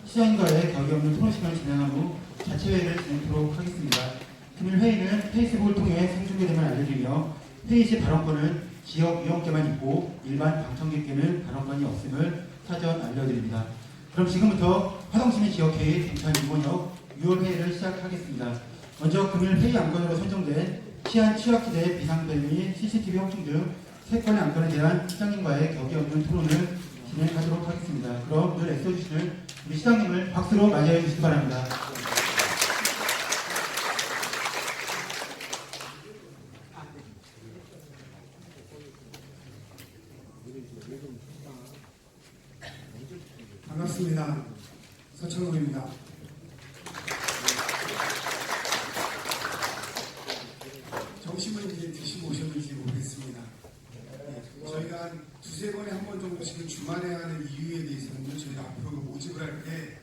시장과의 격이 없는 토론 시간을 진행한 후 자체회의를 진행하도록 하겠습니다. 금일 회의는 페이스북을 통해 생중계됨을 알려드리며 회의 시 발언권은 지역위원께만 있고 일반 방청객께는 발언권이 없음을 사전 알려드립니다. 그럼 지금부터 화동시민 지역회의 동탄 2번역 6월 회의를 시작하겠습니다. 먼저 금일 회의 안건으로 선정된 시안 취약시대 비상벨 CCTV 확충 등 3건의 안건에 대한 시장님과의 격이 없는 토론을 진행하도록 하겠습니다. 그럼 늘 애써주시는 우리 시장님을 박수로 맞이해 주시기 바랍니다. 반갑습니다. 서창호입니다. 점심은 이제 드시고 오셨는지 모르겠습니다. 저희가 한 두세 번에 한 번 정도씩은 주말에 하는 이유에 대해서는 저희가 앞으로 모집을 할 때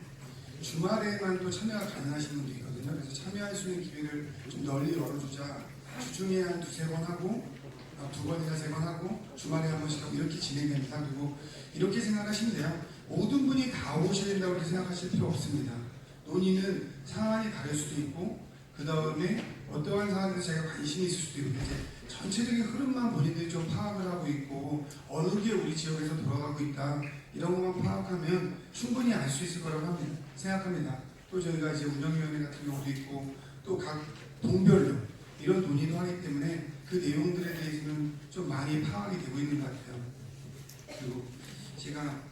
주말에만 또 참여가 가능하신 분도 있거든요. 그래서 참여할 수 있는 기회를 좀 널리 열어주자 주중에 한 두세 번 하고 두 번이나 세 번 하고 주말에 한 번씩 하고 이렇게 진행됩니다. 그리고 이렇게 생각하시면 돼요. 모든 분이 다 오셔야 된다고 그렇게 생각하실 필요 없습니다. 논의는 상황이 다를 수도 있고 그 다음에 어떠한 사안에 제가 관심이 있을 수도 있고 이제 전체적인 흐름만 본인들이 좀 파악을 하고 있고 어느 게 우리 지역에서 돌아가고 있다 이런 것만 파악하면 충분히 알 수 있을 거라고 생각합니다. 또 저희가 이제 운영위원회 같은 경우도 있고 또 각 동별로 이런 논의도 하기 때문에 그 내용들에 대해서는 좀 많이 파악이 되고 있는 것 같아요. 그리고 제가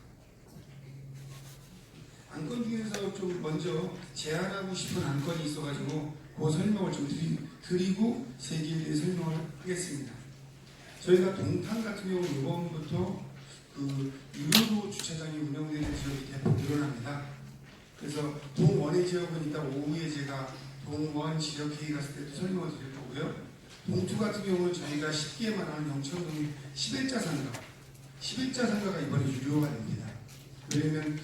안건 중에서 좀 먼저 제안하고 싶은 안건이 있어가지고 그 설명을 좀 드리고 세 개에 대해 설명을 하겠습니다. 저희가 동탄 같은 경우 이번부터 그 유료도 주차장이 운영되는 지역이 대폭 늘어납니다. 그래서 동원의 지역은 이따 오후에 제가 동원 지역회의 갔을 때도 설명을 드릴 거고요. 동투 같은 경우는 저희가 쉽게 말하는 영천동 11자 상가 11자 상가가 이번에 유료가 됩니다. 그러면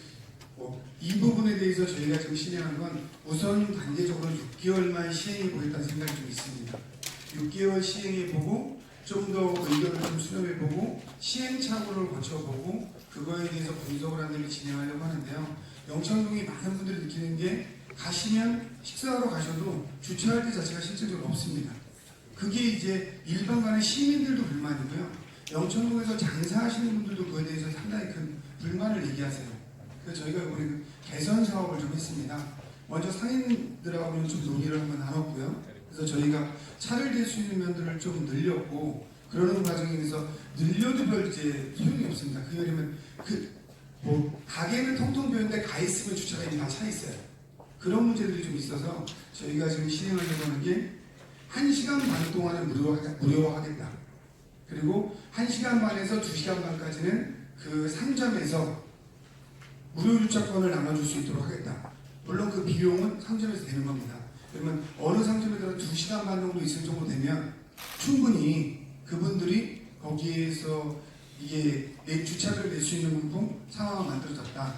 이 부분에 대해서 저희가 지금 실행한 건 우선 단계적으로 6개월만 시행해 보겠다는 생각이 좀 있습니다. 6개월 시행해 보고 좀 더 의견을 좀 수렴해 보고 시행착오를 거쳐보고 그거에 대해서 분석을 하는 걸 진행하려고 하는데요. 영천동이 많은 분들이 느끼는 게 가시면 식사하러 가셔도 주차할 때 자체가 실질적으로 없습니다. 그게 이제 일반간의 시민들도 불만이고요. 영천동에서 장사하시는 분들도 그거에 대해서 상당히 큰 불만을 얘기하세요. 그래서 저희가 이번에 개선 사업을 좀 했습니다. 먼저 상인들하고는 좀 논의를 한번 나눴고요. 그래서 저희가 차를 댈 수 있는 면들을 좀 늘렸고 그러는 과정에서 늘려도 별 이제 소용이 없습니다. 그게 왜냐면 가게는 통통 비었는데 가 있으면 주차가 이미 다 차 있어요. 그런 문제들이 좀 있어서 저희가 지금 실행하려고 하는 게 1시간 반 동안은 무료화하겠다. 그리고 1시간 반에서 2시간 반까지는 그 상점에서 무료 주차권을 나눠줄 수 있도록 하겠다. 물론 그 비용은 상점에서 되는 겁니다. 그러면 어느 상점에서 2시간 반 정도 있을 정도 되면 충분히 그분들이 거기에서 이게 내 주차를 낼 수 있는 부분 상황이 만들어졌다.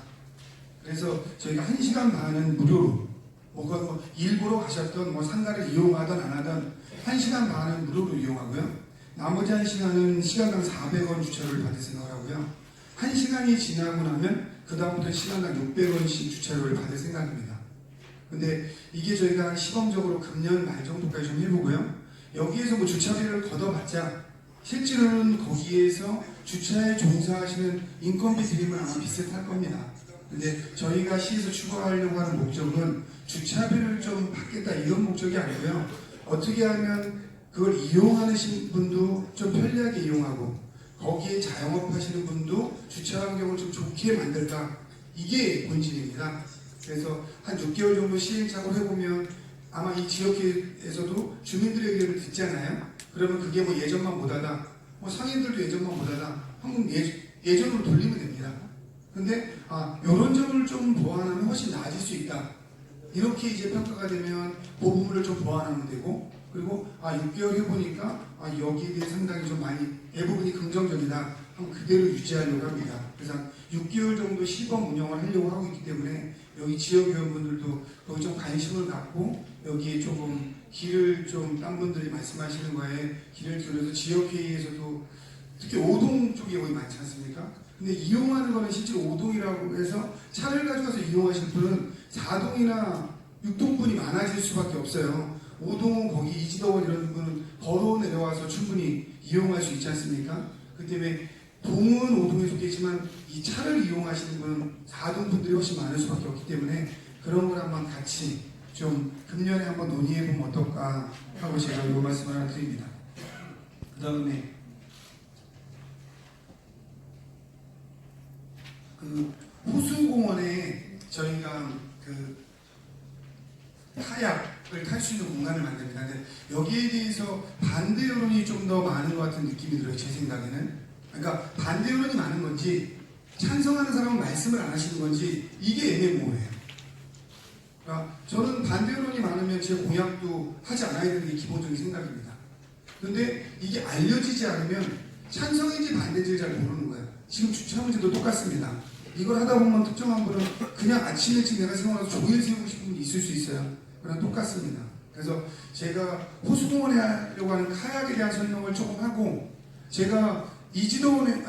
그래서 저희가 1시간 반은 무료로 일부러 가셨던 상가를 이용하든 안 하든 1시간 반은 무료로 이용하고요. 나머지 1시간은 시간당 400원 주차료를 받을 생각을 하고요. 1시간이 지나고 나면 그 다음부터 시간당 600원씩 주차료를 받을 생각입니다. 근데 이게 저희가 한 시범적으로 금년 말 정도까지 좀 해보고요. 여기에서 주차비를 걷어봤자 실제로는 거기에서 주차에 종사하시는 인건비 드림은 아마 비슷할 겁니다. 근데 저희가 시에서 추구하려고 하는 목적은 주차비를 좀 받겠다 이런 목적이 아니고요. 어떻게 하면 그걸 이용하는 분도 좀 편리하게 이용하고 거기에 자영업 하시는 분도 주차 환경을 좀 좋게 만들까 이게 본질입니다. 그래서 한 6개월 정도 시행착오를 해보면 아마 이 지역에서도 주민들의 의견을 듣잖아요. 그러면 그게 예전만 못하다 상인들도 예전만 못하다 한번 예전으로 돌리면 됩니다. 근데 이런 점을 좀 보완하면 훨씬 나아질 수 있다. 이렇게 이제 평가가 되면 그 부분을 좀 보완하면 되고 그리고 6개월 해보니까 여기에 대해 상당히 좀 많이 대부분이 긍정적이다 하면 그대로 유지하려고 합니다. 그래서 6개월 정도 시범 운영을 하려고 하고 있기 때문에 여기 지역위원분들도 거기 좀 관심을 갖고 여기에 조금 길을 좀 딴 분들이 말씀하시는 거에 길을 기울여서 지역회의에서도 특히 오동 쪽에 거기 많지 않습니까? 근데 이용하는 거는 실제로 5동이라고 해서 차를 가져가서 이용하실 분은 4동이나 6동분이 많아질 수밖에 없어요. 5동은 거기 이지덕원 이런 분은 걸어 내려와서 충분히 이용할 수 있지 않습니까? 그 때문에 동은 5동에 속해 있지만 이 차를 이용하시는 분은 4동 분들이 훨씬 많을 수밖에 없기 때문에 그런 걸 한번 같이 좀 금년에 한번 논의해보면 어떨까 하고 제가 이 말씀을 하나 드립니다. 그 다음에 그 호수공원에 저희가 그 카약을 탈 수 있는 공간을 만듭니다. 근데 여기에 대해서 반대 여론이 좀 더 많은 것 같은 느낌이 들어요. 제 생각에는. 그러니까 반대 여론이 많은 건지 찬성하는 사람은 말씀을 안 하시는 건지 이게 애매모호해요. 그러니까 저는 반대 여론이 많으면 제 공약도 하지 않아야 되는 게 기본적인 생각입니다. 그런데 이게 알려지지 않으면 찬성인지 반대인지 잘 모르는 거예요. 지금 주차 문제도 똑같습니다. 이걸 하다 보면 특정한 분은 그냥 아침 일찍 내가 세워놔서 종일 세우고 싶은 분이 있을 수 있어요. 그랑 똑같습니다. 그래서 제가 호수공원에 하려고 하는 카약에 대한 설명을 조금 하고 제가 이지도원에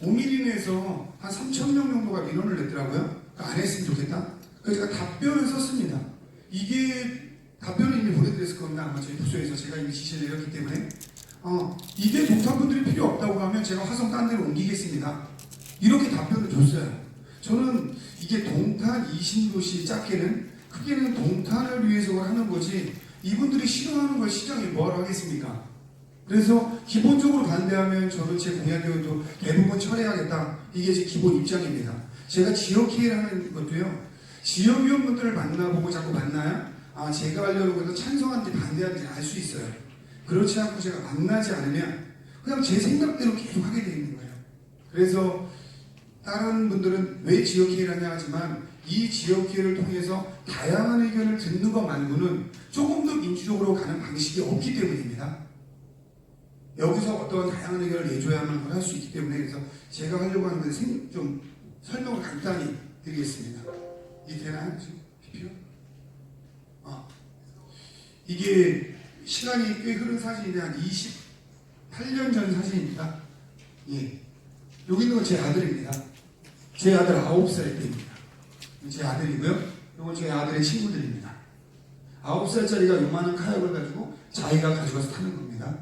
오미린에서 한 3,000명 정도가 민원을 냈더라고요. 안 했으면 좋겠다. 그래서 제가 답변을 썼습니다. 이게 답변을 이미 보내드렸을 겁니다. 아마 저희 부서에서 제가 이미 지시를 내렸기 때문에 이게 동탄분들이 필요 없다고 하면 제가 화성 딴 데로 옮기겠습니다. 이렇게 답변을 줬어요. 저는 이게 동탄 이신도시 작게는 크게는 동탄을 위해서 하는 거지 이분들이 싫어하는 걸 시장이 뭐하러 하겠습니까? 그래서 기본적으로 반대하면 저는 제 공약에도 대부분 철회하겠다. 이게 제 기본 입장입니다. 제가 지역회의를 하는 것도요. 지역위원분들을 만나보고 자꾸 만나야 제가 하려고 해서 찬성하는지 반대하는지 알 수 있어요. 그렇지 않고 제가 만나지 않으면 그냥 제 생각대로 계속 하게 되어 있는 거예요. 그래서 다른 분들은 왜 지역회의를 하냐 하지만 이 지역회의를 통해서 다양한 의견을 듣는 것 말고는 조금 더 민주적으로 가는 방식이 없기 때문입니다. 여기서 어떤 다양한 의견을 내줘야만 할 수 있기 때문에 그래서 제가 하려고 하는 건 좀 설명을 간단히 드리겠습니다. 이 되나요? 지금 PPO? 이게 시간이 꽤 흐른 사진인데 한 28년 전 사진입니다. 예. 여기 있는 건 제 아들입니다. 제 아들 9살 때입니다. 제 아들이고요. 이건 제 아들의 친구들입니다. 9살짜리가 요만한 카약을 가지고 자기가 가져가서 타는 겁니다.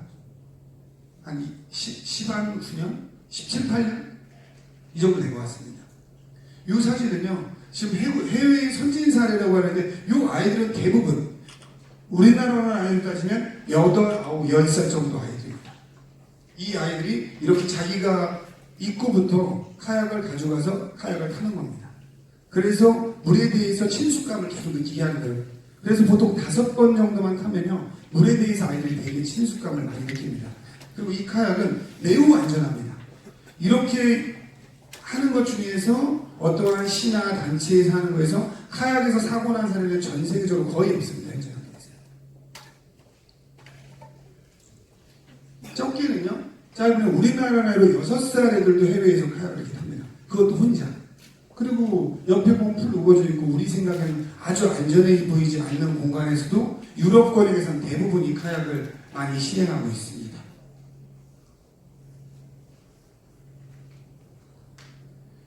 한 10한 9년? 17, 8년? 이 정도 된 것 같습니다. 이 사진은요, 지금 해외의 선진 사례라고 하는데, 이 아이들은 대부분, 우리나라 아이들 따지면 8, 9, 10살 정도 아이들입니다. 이 아이들이 이렇게 자기가 입고부터 카약을 가져가서 카약을 타는 겁니다. 그래서 물에 대해서 친숙감을 계속 느끼게 하는 거예요. 그래서 보통 5번 정도만 타면요, 물에 대해서 아이들이 되게 친숙감을 많이 느낍니다. 그리고 이 카약은 매우 안전합니다. 이렇게 하는 것 중에서 어떠한 시나 단체에서 하는 거에서 카약에서 사고 난 사례는 전 세계적으로 거의 없습니다. 현재 상태에서. 적게는요, 짧으면 우리나라 나이로 6살 애들도 해외에서 카약을 이렇게 탑니다. 그것도 혼자. 그리고 옆에 보면 풀 우거져 있고 우리 생각에는 아주 안전해 보이지 않는 공간에서도 유럽권에서는 대부분 이 카약을 많이 실행하고 있습니다.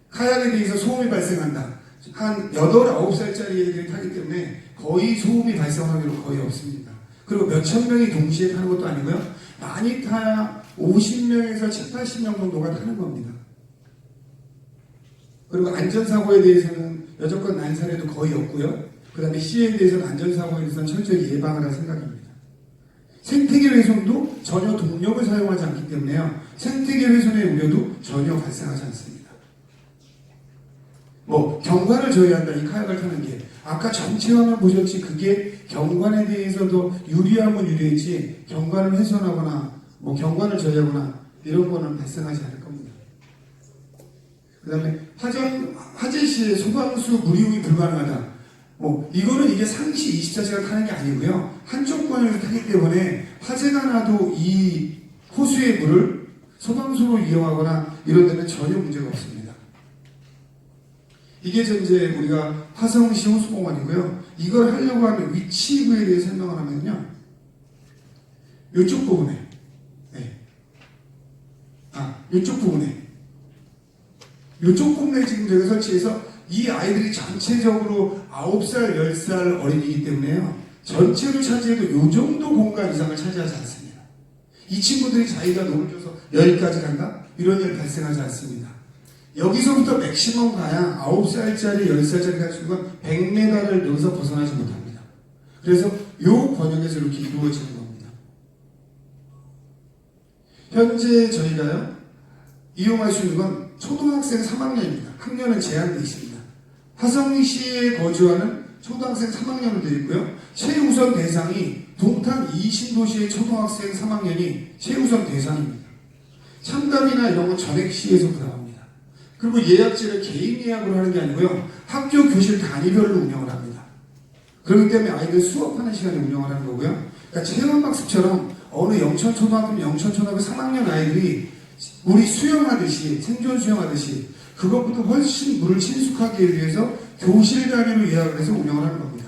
카약에 대해서 소음이 발생한다. 한 8, 9살짜리 애들이 타기 때문에 거의 소음이 발생할 확률은 거의 없습니다. 그리고 몇천 명이 동시에 타는 것도 아니고요. 많이 타야 50명에서 7, 80명 정도가 타는 겁니다. 그리고 안전사고에 대해서는 여태껏 난 사례도 거의 없고요. 그 다음에 C에 대해서는 안전사고에 대해서는 철저히 예방을 할 생각입니다. 생태계 훼손도 전혀 동력을 사용하지 않기 때문에요. 생태계 훼손의 우려도 전혀 발생하지 않습니다. 경관을 저해한다, 이 카약을 타는 게. 아까 전체 화면 보셨지, 그게 경관에 대해서도 유리하면 유리했지, 경관을 훼손하거나, 경관을 저해하거나, 이런 거는 발생하지 않을 겁니다. 그 다음에 화재 시에 소방수 물이용이 불가능하다. 이거는 이게 상시 24시간 타는 게 아니고요. 한쪽 방향에서 타기 때문에 화재가 나도 이 호수의 물을 소방수로 이용하거나 이런 데는 전혀 문제가 없습니다. 이게 이제 우리가 화성시 호수공원이고요. 이걸 하려고 하는 위치구에 대해 설명을 하면요. 이쪽 부분에, 이쪽 부분에 요쪽 동네에 지금 저희가 설치해서 이 아이들이 전체적으로 9살, 10살 어린이기 때문에요. 전체로 차지해도 요 정도 공간 이상을 차지하지 않습니다. 이 친구들이 자기가 노를 줘서 여기까지 간다? 이런 일 발생하지 않습니다. 여기서부터 맥시멈 가야 9살짜리, 10살짜리 가지고 100m를 여기서 벗어나지 못합니다. 그래서 요 권역에서 이렇게 이루어지는 겁니다. 현재 저희가요, 이용할 수 있는 건 초등학생 3학년입니다. 학년은 제한되어 있습니다. 화성시에 거주하는 초등학생 3학년으로 되어 있고요. 최우선 대상이 동탄 이신도시의 초등학생 3학년이 최우선 대상입니다. 참가비나 이런 건 전액시에서 부담합니다. 그리고 예약제를 개인 예약으로 하는 게 아니고요. 학교 교실 단위별로 운영을 합니다. 그렇기 때문에 아이들 수업하는 시간에 운영을 하는 거고요. 그러니까 체험학습처럼 어느 영천초등학교, 영천초등학교 3학년 아이들이 우리 수영하듯이, 생존 수영하듯이 그것부터 훨씬 물을 친숙하게 위해서 교실 단위로 예약을 해서 운영을 하는 겁니다.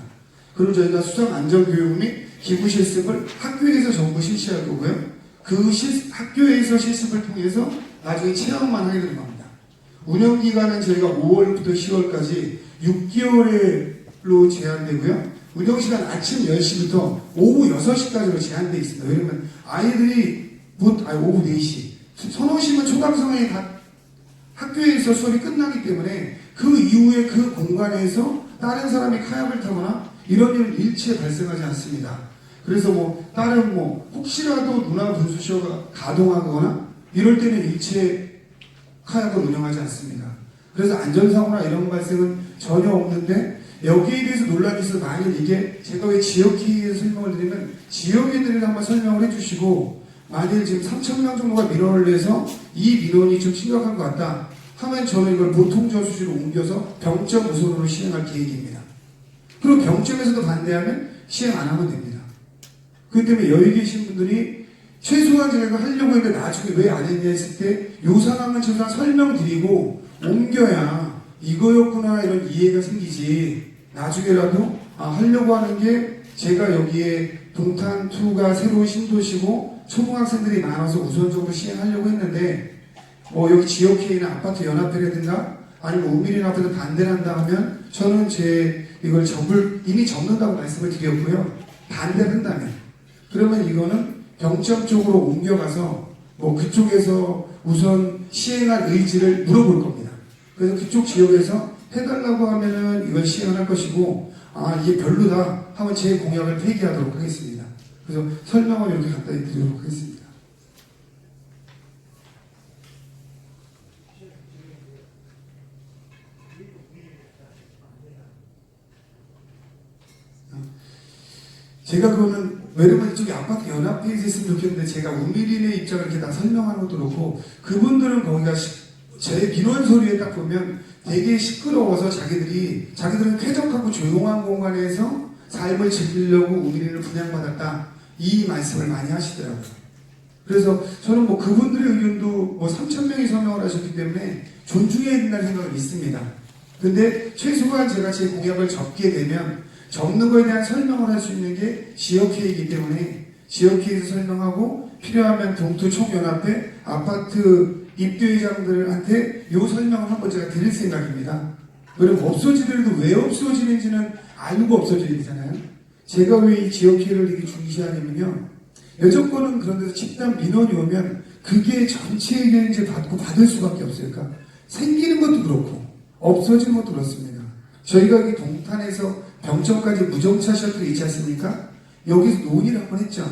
그리고 저희가 수상안전교육 및 기부실습을 학교에서 전부 실시할 거고요. 그 학교에서 실습을 통해서 나중에 체험만 하게 되는 겁니다. 운영기간은 저희가 5월부터 10월까지 6개월로 제한되고요. 운영시간 아침 10시부터 오후 6시까지로 제한되어 있습니다. 왜냐면 아이들이 오후 4시, 서너 시면 초등학생이 다 학교에서 수업이 끝나기 때문에 그 이후에 그 공간에서 다른 사람이 카약을 타거나 이런 일은 일체 발생하지 않습니다. 그래서 다른 혹시라도 누나 분수쇼가 가동하거나 이럴 때는 일체 카약을 운영하지 않습니다. 그래서 안전사고나 이런 발생은 전혀 없는데 여기에 대해서 논란이 있어서 만일 이게 제가 왜 지역회의에서 설명을 드리면 지역애들을 한번 설명을 해주시고 만일 지금 3,000명 정도가 민원을 내서 이 민원이 좀 심각한 것 같다 하면 저는 이걸 보통저수지로 옮겨서 병점 우선으로 시행할 계획입니다. 그리고 병점에서도 반대하면 시행 안 하면 됩니다. 그렇기 때문에 여기 계신 분들이 최소한 제가 하려고 했는데 나중에 왜 안 했냐 했을 때 이 상황을 최소한 설명드리고 옮겨야 이거였구나 이런 이해가 생기지 나중에라도 하려고 하는 게 제가 여기에 동탄2가 새로운 신도시고 초등학생들이 많아서 우선적으로 시행하려고 했는데 여기 지역회의나 아파트 연합회라든가 아니면 우미린 아파트 반대를 한다 하면 저는 이걸 이미 접는다고 말씀을 드렸고요. 반대를 한다면 그러면 이거는 병점 쪽으로 옮겨가서 그쪽에서 우선 시행할 의지를 물어볼 겁니다. 그래서 그쪽 지역에서 해달라고 하면은 이걸 시행을 할 것이고 이게 별로다 하면 제 공약을 폐기하도록 하겠습니다. 그래서 설명을 이렇게 간단히 드리도록 하겠습니다. 제가 그거는 왜냐면 이쪽에 아파트 연합회에 있으면 좋겠는데 제가 우미린의 입장을 이렇게 다 설명하는 것도 그렇고 그분들은 거기가 제 민원 소리에 딱 보면 되게 시끄러워서 자기들은 쾌적하고 조용한 공간에서 삶을 즐기려고 우미린을 분양받았다 이 말씀을 많이 하시더라고요. 그래서 저는 그분들의 의견도 3,000명이 서명을 하셨기 때문에 존중해야 된다는 생각은 있습니다. 근데 최소한 제가 제 공약을 접게 되면 접는 거에 대한 설명을 할 수 있는 게 지역회의이기 때문에 지역회의에서 설명하고 필요하면 동투총연합회 아파트 입주회장들한테 이 설명을 한번 제가 드릴 생각입니다. 그럼 없어지더라도 왜 없어지는지는 알고 없어져야 되잖아요. 제가 왜 이 지역회의를 되게 중시하냐면요. 여정권은 그런 데서 집단 민원이 오면 그게 전체 의견인지 받을 수밖에 없으니까 생기는 것도 그렇고 없어지는 것도 그렇습니다. 저희가 여기 동탄에서 병점까지 무정차 셔틀이 있지 않습니까? 여기서 논의를 한번 했죠.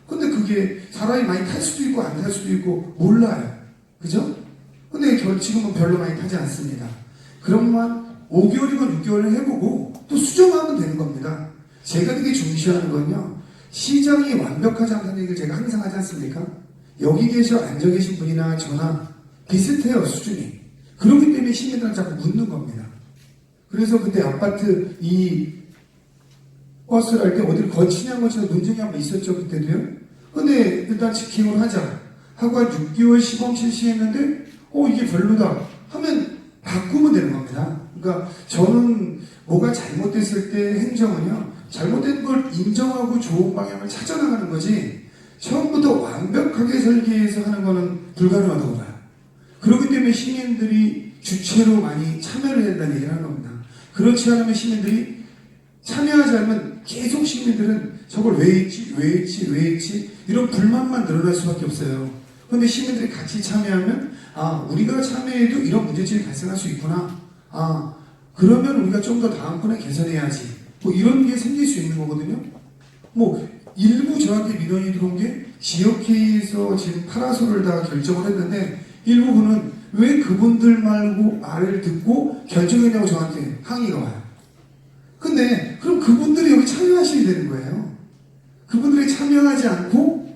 근데 그게 사람이 많이 탈 수도 있고 안 탈 수도 있고 몰라요. 그죠? 근데 지금은 별로 많이 타지 않습니다. 그럼만 5개월이건 6개월을 해보고 또 수정하면 되는 겁니다. 제가 되게 중시하는 건요. 시장이 완벽하지 않다는 얘기를 제가 항상 하지 않습니까? 여기 앉아 계신 분이나 저나 비슷해요, 수준이. 그렇기 때문에 시민들은 자꾸 묻는 겁니다. 그래서 그때 아파트 버스를 할 때 어디를 거치냐 논쟁이 한번 있었죠, 그때도요. 근데 일단 지킴을 하자 하고 한 6개월 시범 실시했는데 이게 별로다 하면 바꾸면 되는 겁니다. 그러니까 저는 뭐가 잘못됐을 때 행정은요, 잘못된 걸 인정하고 좋은 방향을 찾아나가는 거지 처음부터 완벽하게 설계해서 하는 거는 불가능하다고 봐요. 그렇기 때문에 시민들이 주체로 많이 참여를 해야 된다는 얘기를 하는 겁니다. 그렇지 않으면 시민들이 참여하지 않으면 계속 시민들은 저걸 왜 했지 이런 불만만 늘어날 수밖에 없어요. 그런데 시민들이 같이 참여하면 우리가 참여해도 이런 문제점이 발생할 수 있구나. 그러면 우리가 좀 더 다음번에 개선해야지. 뭐 이런 게 생길 수 있는 거거든요. 뭐 일부 저한테 민원이 들어온 게 지역회의에서 지금 파라솔을 다 결정을 했는데 일부분은 왜 그분들 말을 듣고 결정했냐고 저한테 항의가 와요. 근데 그럼 그분들이 여기 참여하셔야 되는 거예요. 그분들이 참여하지 않고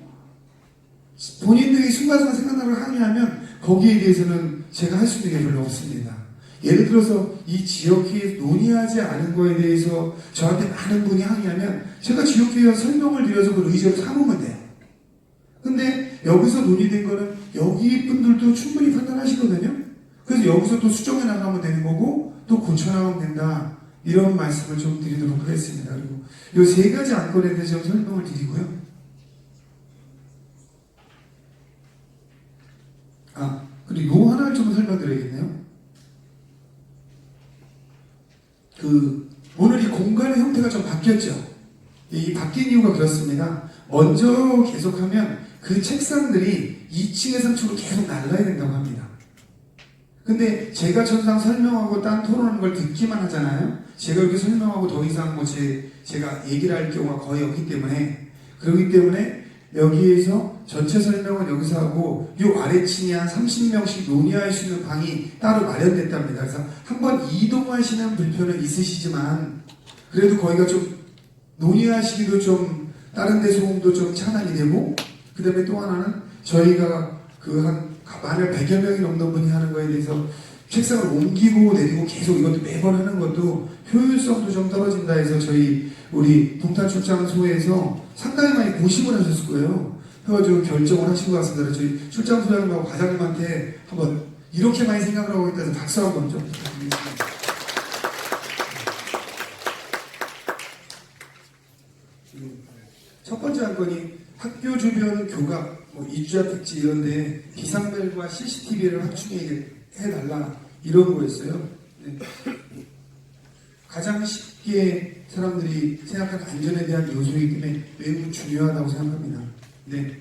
본인들이 순간순간 생각나는 걸 항의하면 거기에 대해서는 제가 할 수 있는 게 별로 없습니다. 예를 들어서 이 지역회의에서 논의하지 않은 거에 대해서 저한테 많은 분이 항의하면 제가 지역회의에서 설명을 드려서 그걸 의제로 삼으면 돼요. 근데 여기서 논의된 거는 여기 분들도 충분히 판단하시거든요. 그래서 여기서 또 수정해 나가면 되는 거고 또 고쳐나가면 된다. 이런 말씀을 좀 드리도록 하겠습니다. 그리고 이 세 가지 안건에 대해서 설명을 드리고요. 그리고 요 하나를 좀 설명드려야겠네요. 오늘 이 공간의 형태가 좀 바뀌었죠. 이 바뀐 이유가 그렇습니다. 먼저 계속하면 그 책상들이 2층에서 3층으로 계속 날라야 된다고 합니다. 근데 제가 전상 설명하고 딴 토론하는 걸 듣기만 하잖아요. 제가 이렇게 설명하고 더 이상 제가 얘기를 할 경우가 거의 없기 때문에 그렇기 때문에 여기에서 전체 설명은 여기서 하고 이 아래층에 한 30명씩 논의할 수 있는 방이 따로 마련됐답니다. 그래서 한번 이동하시는 불편은 있으시지만 그래도 거기가 좀 논의하시기도 좀 다른 데 소음도 좀 차단이 되고 그 다음에 또 하나는 저희가 한 만약 100여 명이 넘는 분이 하는 거에 대해서 책상을 옮기고 내리고 계속 이것도 매번 하는 것도 효율성도 좀 떨어진다 해서 우리 동탄출장소에서 상당히 많이 고심을 하셨을 거예요. 그래가지고 결정을 하신 것 같습니다. 저희 출장소장님하고 과장님한테 한번 이렇게 많이 생각을 하고 있다 해서 박수 한번 좀 부탁드리겠습니다. 첫 번째 안건이 학교 주변 교각, 이주자 택지 이런데 비상벨과 CCTV를 확충해달라 이런 거였어요. 네. 가장 쉽게 사람들이 생각하는 안전에 대한 요소이기 때문에 매우 중요하다고 생각합니다. 네.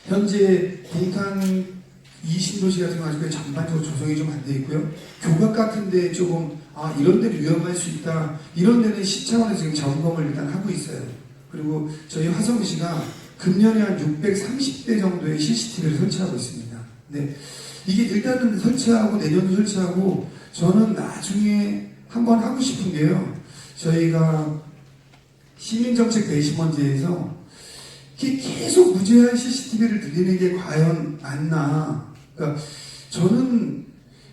현재 동탄 이 신도시 같은 경우 아직까지 전반적으로 조성이 좀 안 돼 있고요. 교각 같은데 조금 이런 데는 위험할 수 있다. 이런 데는 시 차원에서 지금 점검을 일단 하고 있어요. 그리고 저희 화성시가 금년에 한 630대 정도의 CCTV를 설치하고 있습니다. 네. 이게 일단은 설치하고 내년도 설치하고 저는 나중에 한번 하고 싶은 게요. 저희가 시민정책 배심원제에서 계속 무제한 CCTV를 들리는 게 과연 맞나? 그러니까 저는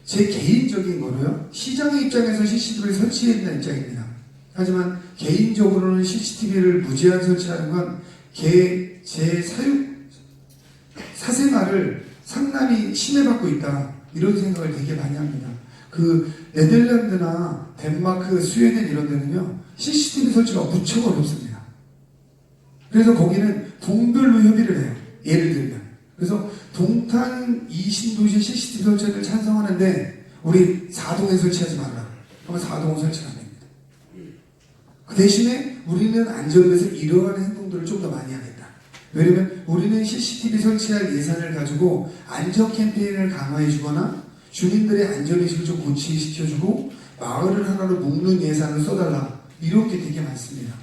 제 개인적인 거로요. 시장의 입장에서 CCTV를 설치해야 된다는 입장입니다. 하지만 개인적으로는 CCTV를 무제한 설치하는 건 제 사생활을 상당히 침해받고 있다. 이런 생각을 되게 많이 합니다. 네덜란드나 덴마크, 스웨덴 이런 데는요. CCTV 설치가 무척 어렵습니다. 그래서 거기는 동별로 협의를 해요. 예를 들면. 그래서 동탄 이 신도시 CCTV 설치를 찬성하는데 우리 4동에 설치하지 말라. 그러면 4동을 설치하면 됩니다. 그 대신에 우리는 안전에서 이러한 행동들을 좀 더 많이 하겠다. 왜냐면 우리는 CCTV 설치할 예산을 가지고 안전 캠페인을 강화해주거나 주민들의 안전의식을 좀 고취시켜주고 마을을 하나로 묶는 예산을 써달라. 이런 게 되게 많습니다.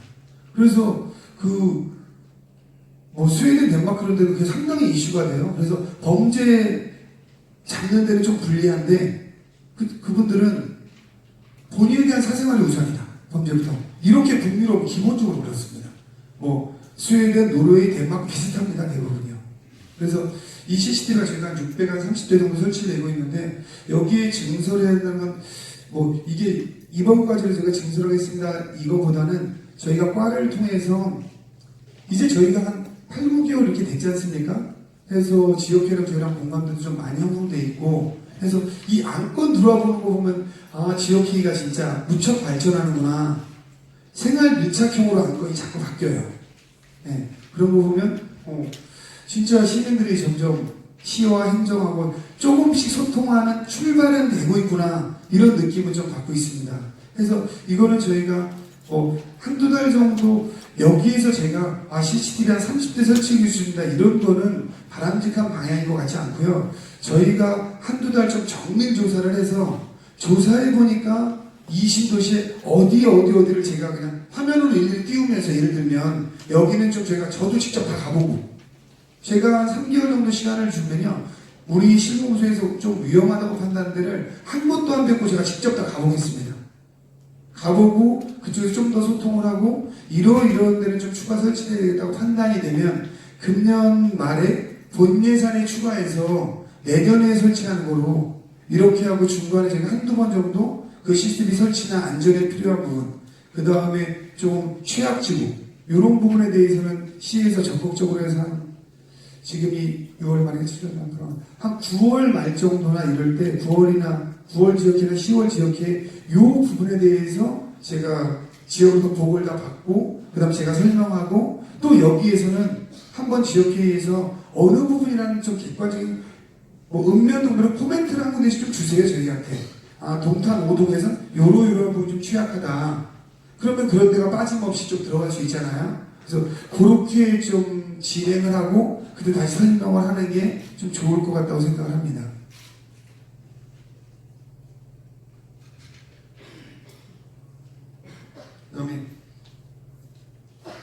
그래서 스웨덴, 덴마크 그런 데도 그게 상당히 이슈가 돼요. 그래서 범죄 잡는 데는 좀 불리한데 그분들은 본인에 대한 사생활이 우선이다. 범죄부터. 이렇게 북유럽 기본적으로 그렇습니다. 스웨덴, 노르웨이, 덴마크 비슷합니다. 대부분이요. 그래서 이 CCTV가 저희가 한 630대 정도 설치되고 있는데 여기에 증설해야 되는 건 이게 이번까지로 제가 증설하겠습니다. 이거보다는 저희가 과를 통해서 이제 저희가 한 8, 9개월 이렇게 됐지 않습니까? 해서 지역회랑 저희랑 공감대도 좀 많이 형성돼 있고 해서 이 안건 들어와 보는 거 보면 지역회의가 진짜 무척 발전하는구나. 생활 밀착형으로 안건이 자꾸 바뀌어요. 네, 그런 거 보면 진짜 시민들이 점점 시와 행정하고 조금씩 소통하는 출발은 되고 있구나, 이런 느낌을 좀 받고 있습니다. 그래서 이거는 저희가 한두 달 정도 여기에서 제가 CCTV 한 30대 설치 기준이다 이런 거는 바람직한 방향인 것 같지 않고요. 저희가 한두 달 좀 정밀 조사를 해서 조사해 보니까 이 신도시에 어디를 제가 그냥 화면으로 일일이 띄우면서, 예를 들면 여기는 좀 저도 직접 다 가보고, 제가 한 3개월 정도 시간을 주면요, 우리 실무부서에서 좀 위험하다고 판단한 데를 한 번도 안 뵙고 제가 직접 다 가보겠습니다. 가보고 그쪽에서 좀 더 소통을 하고 이런 데는 좀 추가 설치해야 되겠다고 판단이 되면 금년 말에 본 예산에 추가해서 내년에 설치하는 거로 이렇게 하고, 중간에 제가 한두 번 정도 그 CCTV 설치나 안전에 필요한 부분, 그 다음에 좀 취약지구 이런 부분에 대해서는 시에서 적극적으로 해서 지금이 6월 말에 7월 말, 한 9월 말 정도나 이럴 때 9월 지역회나 10월 지역회 이 부분에 대해서 제가 지역으로 보고를 다 받고, 그 다음 제가 설명하고, 또 여기에서는 한번 지역회의에서 어느 부분이라는 좀 객관적인 읍면동으로 코멘트를 한 군데씩 좀 주세요, 저희한테. 동탄 5동에서는 요런 부분이 좀 취약하다. 그러면 그런 데가 빠짐없이 좀 들어갈 수 있잖아요. 그래서 그렇게 좀 진행을 하고 그때 다시 설명을 하는 게 좀 좋을 것 같다고 생각을 합니다. 그다음에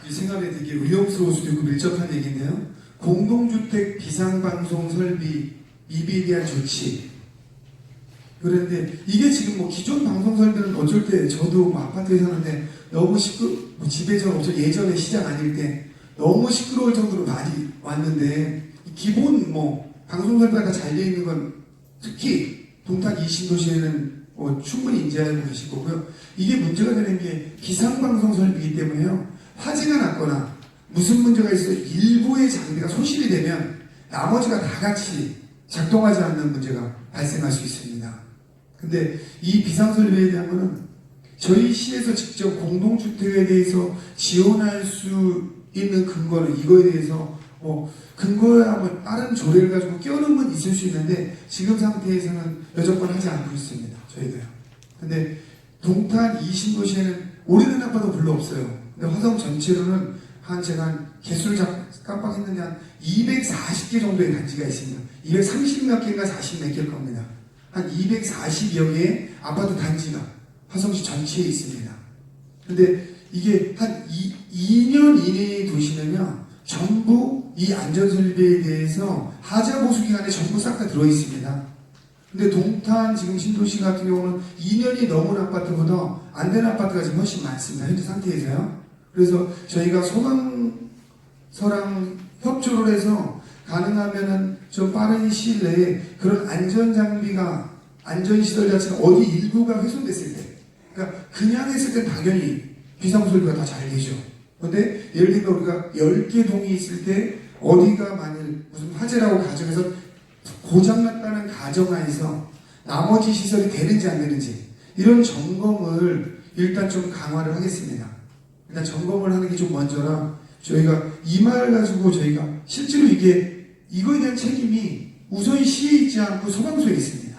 이 생각에 되게 의혹스러울 수도 있고 밀접한 얘기인데요. 공동주택 비상방송 설비 미비에 대한 조치. 그런데 이게 지금 기존 방송 설비는 어쩔 때 저도 아파트에 사는데 너무 집에 예전에 시장 아닐 때 너무 시끄러울 정도로 많이 왔는데, 기본 방송 설비가 다 잘 되어 있는 건 특히 동탄 이 신도시에는 충분히 인지하고 계실 거고요. 이게 문제가 되는 게 기상방송 설비이기 때문에요. 화재가 났거나 무슨 문제가 있어서 일부의 장비가 소실이 되면 나머지가 다 같이 작동하지 않는 문제가 발생할 수 있습니다. 근데 이 비상설비에 대한 거는 저희 시에서 직접 공동주택에 대해서 지원할 수 있는 근거는, 이거에 대해서 근거야 다른 조례를 가지고 껴넣으면 있을 수 있는데 지금 상태에서는 여전권 하지 않고 있습니다. 저희가요. 근데 동탄 이 신도시에는 오래된 아파트가 별로 없어요. 근데 화성 전체로는 제가 개수를 깜빡했는데 한 240개 정도의 단지가 있습니다. 230몇 개인가 40몇 개일 겁니다. 한 240여 개의 아파트 단지가 화성시 전체에 있습니다. 근데 이게 한 2년 이내에 도시면요, 전부 이 안전설비에 대해서 하자보수 기간에 전부 싹 다 들어있습니다. 근데 동탄 지금 신도시 같은 경우는 2년이 넘은 아파트보다 안 된 아파트가 지금 훨씬 많습니다. 현재 상태에서요. 그래서 저희가 소방서랑 협조를 해서 가능하면은 좀 빠른 시일 내에 그런 안전장비가, 안전시설 자체가 어디 일부가 훼손됐을 때, 그러니까 그냥 했을 때 당연히 비상설비가 다 잘 되죠. 근데 예를 들면 우리가 10개 동이 있을 때 어디가 만일 무슨 화재라고 가정해서 고장났다는 가정하에서 나머지 시설이 되는지 안 되는지 이런 점검을 일단 좀 강화를 하겠습니다. 일단 점검을 하는 게 좀 먼저라, 저희가 이 말 가지고 저희가 실제로 이거에 대한 책임이 우선 시에 있지 않고 소방서에 있습니다.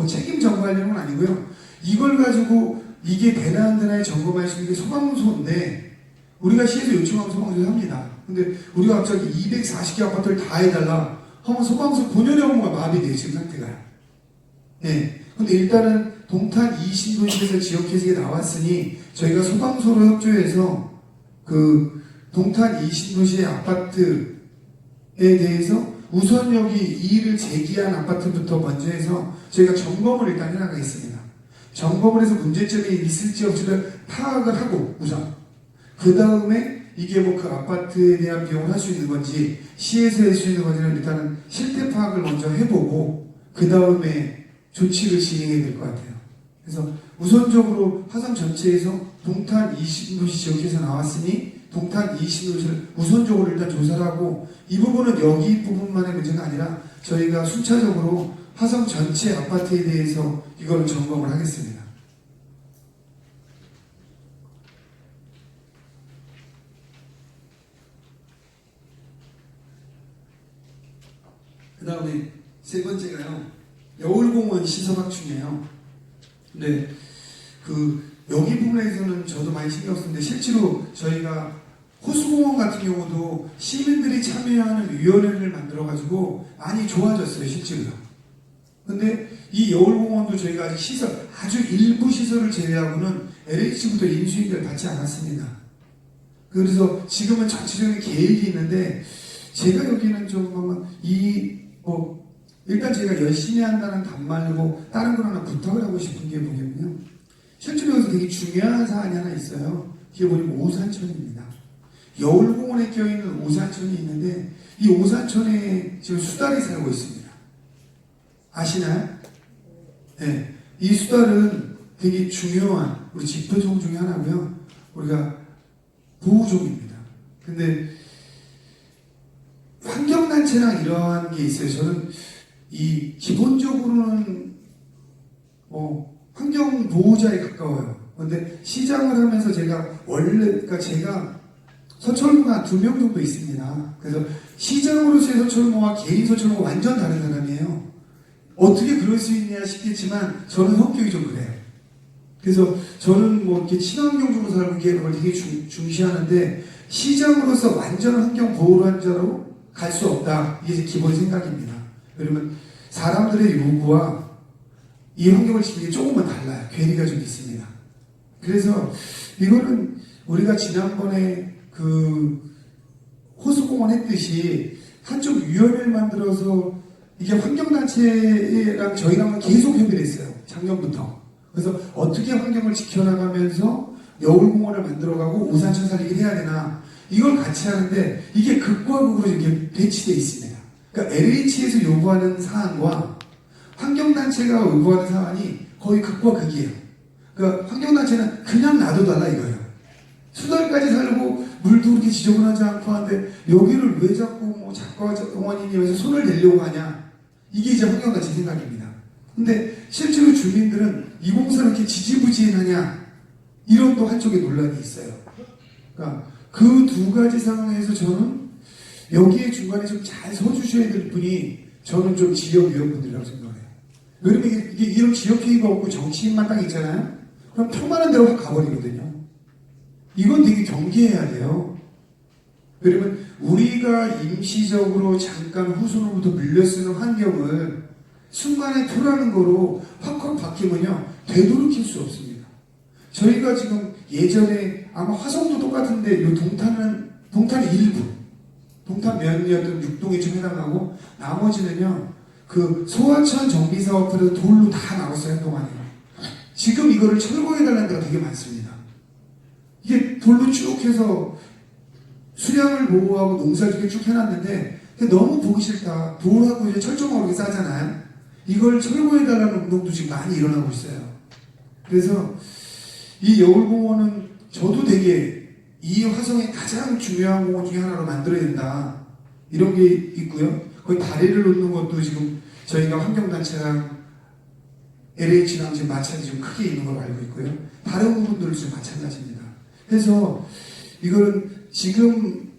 책임 전가하려는 건 아니고요. 이걸 가지고 이게 되나 안 되나에 점검할 수 있는 게 소방서인데, 우리가 시에서 요청하면 소방서에 합니다. 근데 우리가 갑자기 240개 아파트를 다 해달라 하면 소방서 본연의 업무가 마비돼요, 지금 상태가. 네. 근데 일단은 동탄 이 신도시에서 지역회의에 나왔으니 저희가 소방서로 협조해서 그 동탄 이 신도시의 아파트에 대해서 우선 여기 이의를 제기한 아파트부터 먼저 해서 저희가 점검을 일단 해나가겠습니다. 점검을 해서 문제점이 있을지 없지를 파악을 하고 우선 그 다음에 이게 그 아파트에 대한 비용을 할 수 있는 건지 시에서 할 수 있는 건지는 일단은 실태 파악을 먼저 해보고 그 다음에 조치를 진행해야 될 것 같아요. 그래서 우선적으로 화성 전체에서 동탄 20도시 지역에서 나왔으니 동탄 20도시를 우선적으로 일단 조사를 하고, 이 부분은 여기 부분만의 문제가 아니라 저희가 순차적으로 화성 전체 아파트에 대해서 이걸 점검을 하겠습니다. 그 다음에 세 번째가요, 여울공원 시설확충이에요. 근데 여기 부분에서는 저도 많이 신경 쓰는데, 실제로 저희가 호수공원 같은 경우도 시민들이 참여하는 위원회를 만들어가지고 많이 좋아졌어요, 실제로요. 근데 이 여울공원도 저희가 아직 시설, 아주 일부 시설을 제외하고는 LH부터 인수인계를 받지 않았습니다. 그래서 지금은 전체적인 계획이 있는데, 제가 여기는 좀 일단 제가 열심히 한다는 답 말고 다른 걸 하나 부탁을 하고 싶은 게 뭐냐면요, 실제로 여기서 되게 중요한 사안이 하나 있어요. 그게 뭐냐면 오산천입니다. 여울공원에 껴있는 오산천이 있는데, 이 오산천에 지금 수달이 살고 있습니다. 아시나요? 네. 이 수달은 되게 중요한 우리 지표종 중에 하나고요. 우리가 보호종입니다. 근데 환경단체랑 이러한 게 있어요. 저는 기본적으로는 환경보호자에 가까워요. 근데 시장을 하면서 제가 그러니까 제가 서철모가 2명 정도 있습니다. 그래서 시장으로서의 서철모와 개인 서철모가 완전 다른 사람이에요. 어떻게 그럴 수 있냐 싶겠지만 저는 성격이 좀 그래요. 그래서 저는 이렇게 친환경 쪽으로 살고 이게 걸 되게 중시하는데, 시장으로서 완전 환경 보호단자로 갈 수 없다. 이게 제 기본 생각입니다. 그러면 사람들의 요구와 이 환경을 지키는 게 조금은 달라요. 괴리가 좀 있습니다. 그래서 이거는 우리가 지난번에 호수공원 했듯이 한쪽 위원회를 만들어서, 이게 환경단체랑 저희랑 계속 협의를 했어요. 작년부터. 그래서 어떻게 환경을 지켜나가면서 여울공원을 만들어가고 오산천 살리기를 해야 되나, 이걸 같이 하는데 이게 극과 극으로 이렇게 배치되어 있습니다. 그러니까 LH에서 요구하는 사안과 환경단체가 요구하는 사안이 거의 극과 극이에요. 그러니까 환경단체는 그냥 놔둬달라 이거예요. 수달까지 살고 물도 그렇게 지저분하지 않고 하는데 여기를 왜 자꾸 작가공원이니 해서 손을 대려고 하냐, 이게 이제 환경단체 생각입니다. 근데 실제로 주민들은 이 공사를 이렇게 지지부진하냐, 이런 또 한쪽에 논란이 있어요. 그러니까 그 두 가지 상황에서 저는 여기에 중간에 좀 잘 서주셔야 될 분이, 저는 좀 지역위원분들이라고 생각해요. 왜냐면 이게 이런 지역회의가 없고 정치인만 딱 있잖아요. 그럼 평만한 데로 확 가버리거든요. 이건 되게 경계해야 돼요. 왜냐면 우리가 임시적으로 잠깐 후순으로부터 밀려 쓰는 환경을 순간에 토라는 거로 확확 바뀌면요, 되돌이킬 수 없습니다. 저희가 지금 예전에 아마 화성도 똑같은데 요 동탄은 일부, 동탄 면이었던 6동에 좀 해당하고, 나머지는요 소하천 정비사업에서 돌로 다 나왔어요. 한동안에. 지금 이거를 철거해달라는 데가 되게 많습니다. 이게 돌로 쭉 해서 수량을 보호하고 농사짓게 쭉 해놨는데 너무 보기 싫다. 돌하고 이제 철조망으로 이렇게 싸잖아요. 이걸 철거해달라는 운동도 지금 많이 일어나고 있어요. 그래서 이 여울공원은 저도 되게 이 화성의 가장 중요한 공원 중에 하나로 만들어야 된다, 이런 게 있고요. 거기 다리를 놓는 것도 지금 저희가 환경단체랑 LH랑 지금 마찰이 좀 크게 있는 걸로 알고 있고요. 다른 부분들도 지금 마찬가지입니다. 그래서 이거는 지금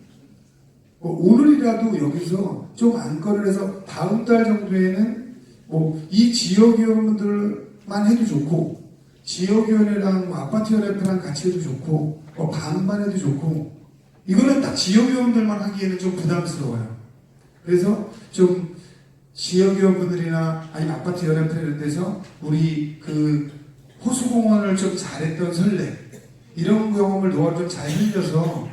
오늘이라도 여기서 좀 안건을 해서 다음 달 정도에는 이 지역위원들만 해도 좋고, 지역위원회랑 아파트연합회랑 같이 해도 좋고, 반반 해도 좋고, 이거는 딱 지역위원들만 하기에는 좀 부담스러워요. 그래서 좀 지역위원분들이나 아니면 아파트연합회 이런 데서 우리 호수공원을 좀 잘했던 선례, 이런 경험을 노하우를 좀 잘 흘려서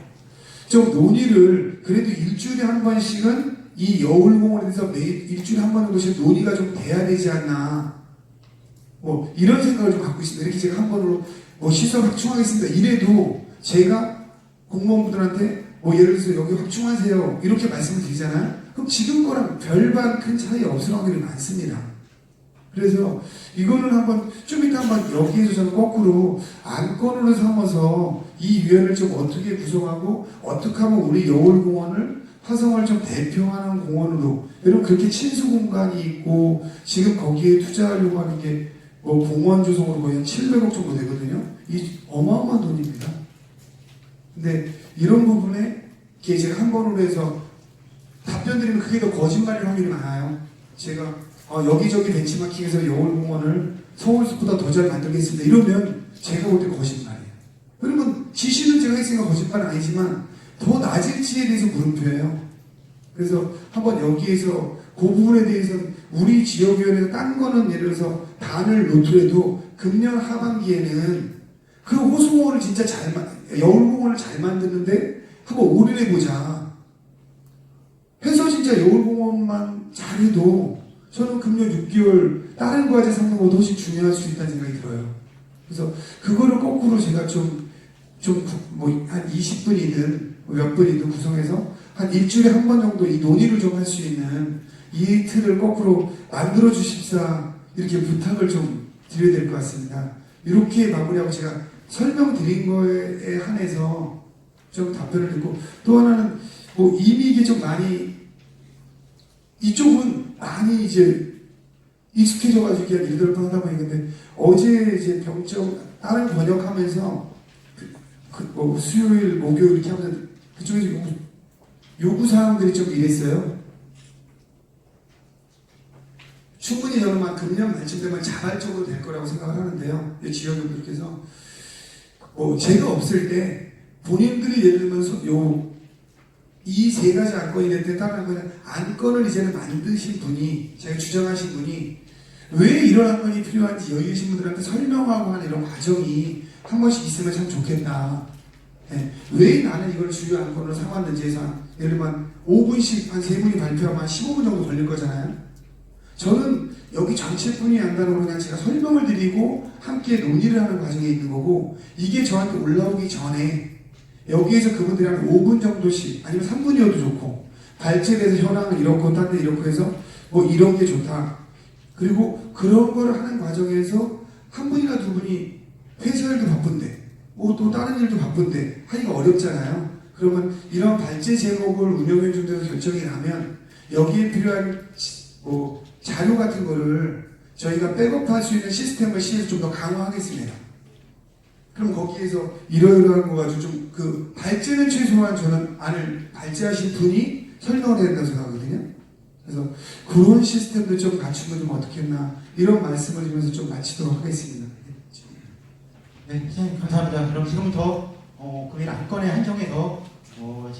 좀 논의를 그래도 일주일에 한 번씩은 이 여울공원에 대해서 매일 일주일에 한 번 정도씩 논의가 좀 돼야 되지 않나, 이런 생각을 좀 갖고 있습니다. 이렇게 제가 한 번으로 시설 확충하겠습니다 이래도 제가 공무원분들한테 예를 들어서 여기 확충하세요 이렇게 말씀을 드리잖아요. 그럼 지금 거랑 별반 큰 차이 없을 확률이 많습니다. 그래서 이거는 한번 좀 이따 한번 여기에서 저는 거꾸로 안건으로 삼아서 이 위원회를 좀 어떻게 구성하고 어떻게 하면 우리 여울공원을 화성을 좀 대표하는 공원으로, 여러분 그렇게 친수 공간이 있고 지금 거기에 투자하려고 하는 게 공원 조성으로 거의 한 700억 정도 되거든요. 이 어마어마한 돈입니다. 근데 이런 부분에 제가 한 번으로 해서 다 답변 드리면 그게 더 거짓말일 확률이 많아요. 제가 여기저기 벤치마킹해서 여울공원을 서울숲보다 더 잘 만들겠습니다. 이러면 제가 볼 때 거짓말이에요. 그러면 지시는 제가 했으니까 거짓말은 아니지만 더 낮을지에 대해서 물음표예요. 그래서 한번 여기에서 그 부분에 대해서는 우리 지역위원회에서 딴 거는 예를 들어서 단을 놓더라도 금년 하반기에는 그 호수공원을 진짜 여울공원을 잘 만드는데 한번 올인해보자 해서 진짜 여울공원만 잘해도 저는 금년 6개월 다른 과제 상담보다 훨씬 중요할 수 있다는 생각이 들어요. 그래서 그거를 거꾸로 제가 한 20분이든 몇 분이든 구성해서 한 일주일에 한 번 정도 이 논의를 좀 할 수 있는 이 틀을 거꾸로 만들어 주십사 이렇게 부탁을 좀 드려야 될 것 같습니다. 이렇게 마무리하고 제가 설명드린 거에 한해서 좀 답변을 듣고 또 하나는 이미 이게 좀 많이 이쪽은 많이 이제 익숙해져가지고 그냥 일들 하다 보니까 어제 이제 병정 다른 번역하면서 수요일 목요일 이렇게 하면서 그쪽에서 요구사항들이 좀 이랬어요. 충분히 저는 금년 말쯤 되면 자발적으로 될 거라고 생각을 하는데요. 지역분들께서 제가 없을 때 본인들이 예를 들면 이 세 가지 안건이 됐든 다른 거는 안건을 이제는 만드신 분이 제가 주장하신 분이 왜 이런 안건이 필요한지 여기 계신 분들한테 설명하고 하는 이런 과정이 한 번씩 있으면 참 좋겠다. 네. 왜 나는 이걸 주요 안건으로 삼았는지 해서 예를 들면 5분씩 한 3분이 발표하면 한 15분 정도 걸릴 거잖아요. 저는 여기 정치뿐이 안다는 그냥 제가 설명을 드리고 함께 논의를 하는 과정에 있는 거고 이게 저한테 올라오기 전에 여기에서 그분들이 한 5분 정도씩 아니면 3분이어도 좋고 발제돼서 현황을 이렇고 딴 데 이렇고 해서 이런 게 좋다. 그리고 그런 걸 하는 과정에서 한 분이나 두 분이 회사일도 바쁜데 또 다른 일도 바쁜데 하기가 어렵잖아요. 그러면 이런 발제 제목을 운영해 준 데서 결정이 나면 여기에 필요한 자료 같은 거를 저희가 백업할 수 있는 시스템을 시에서 좀 더 강화하겠습니다. 그럼 거기에서 이러이러한 거 가지고 발제는 최소한 저는 안을 발제하신 분이 설명을 해야 된다고 생각하거든요. 그래서 그런 시스템도 좀 갖추면 좀 어떻게 했나 이런 말씀을 드리면서 좀 마치도록 하겠습니다. 네, 시장님 감사합니다. 그럼 지금부터 금일 안건에 한정해서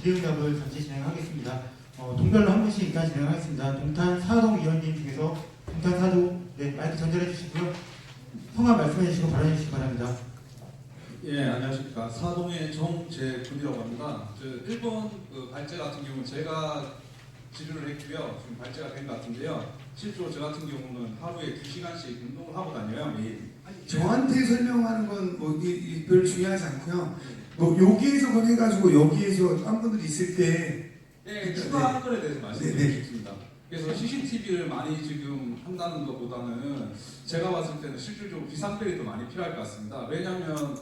질의응답을 전체 진행하겠습니다. 동별로 한 분씩 일단 진행하겠습니다. 동탄 사동 위원님 중에서 동탄 사동 마이크 전달해 주시고요. 성함 말씀해 주시고 발언해 주시기 바랍니다. 예, 안녕하십니까. 사동의 정재군이라고 합니다. 1번 발제 같은 경우는 제가 질의를 했고요. 지금 발제가 된 것 같은데요. 실제로 저 같은 경우는 하루에 2시간씩 운동을 하고 다녀요, 매일. 저한테 설명하는 건 별 중요하지 않고요. 여기에서 그걸 해가지고 여기에서 딴 분들이 있을 때 추가 한건에 대해서 말씀드리고 싶습니다. 그래서 CCTV를 많이 지금 한다는 것보다는 제가 봤을 때는 실질적으로 비상벨이 더 많이 필요할 것 같습니다. 왜냐하면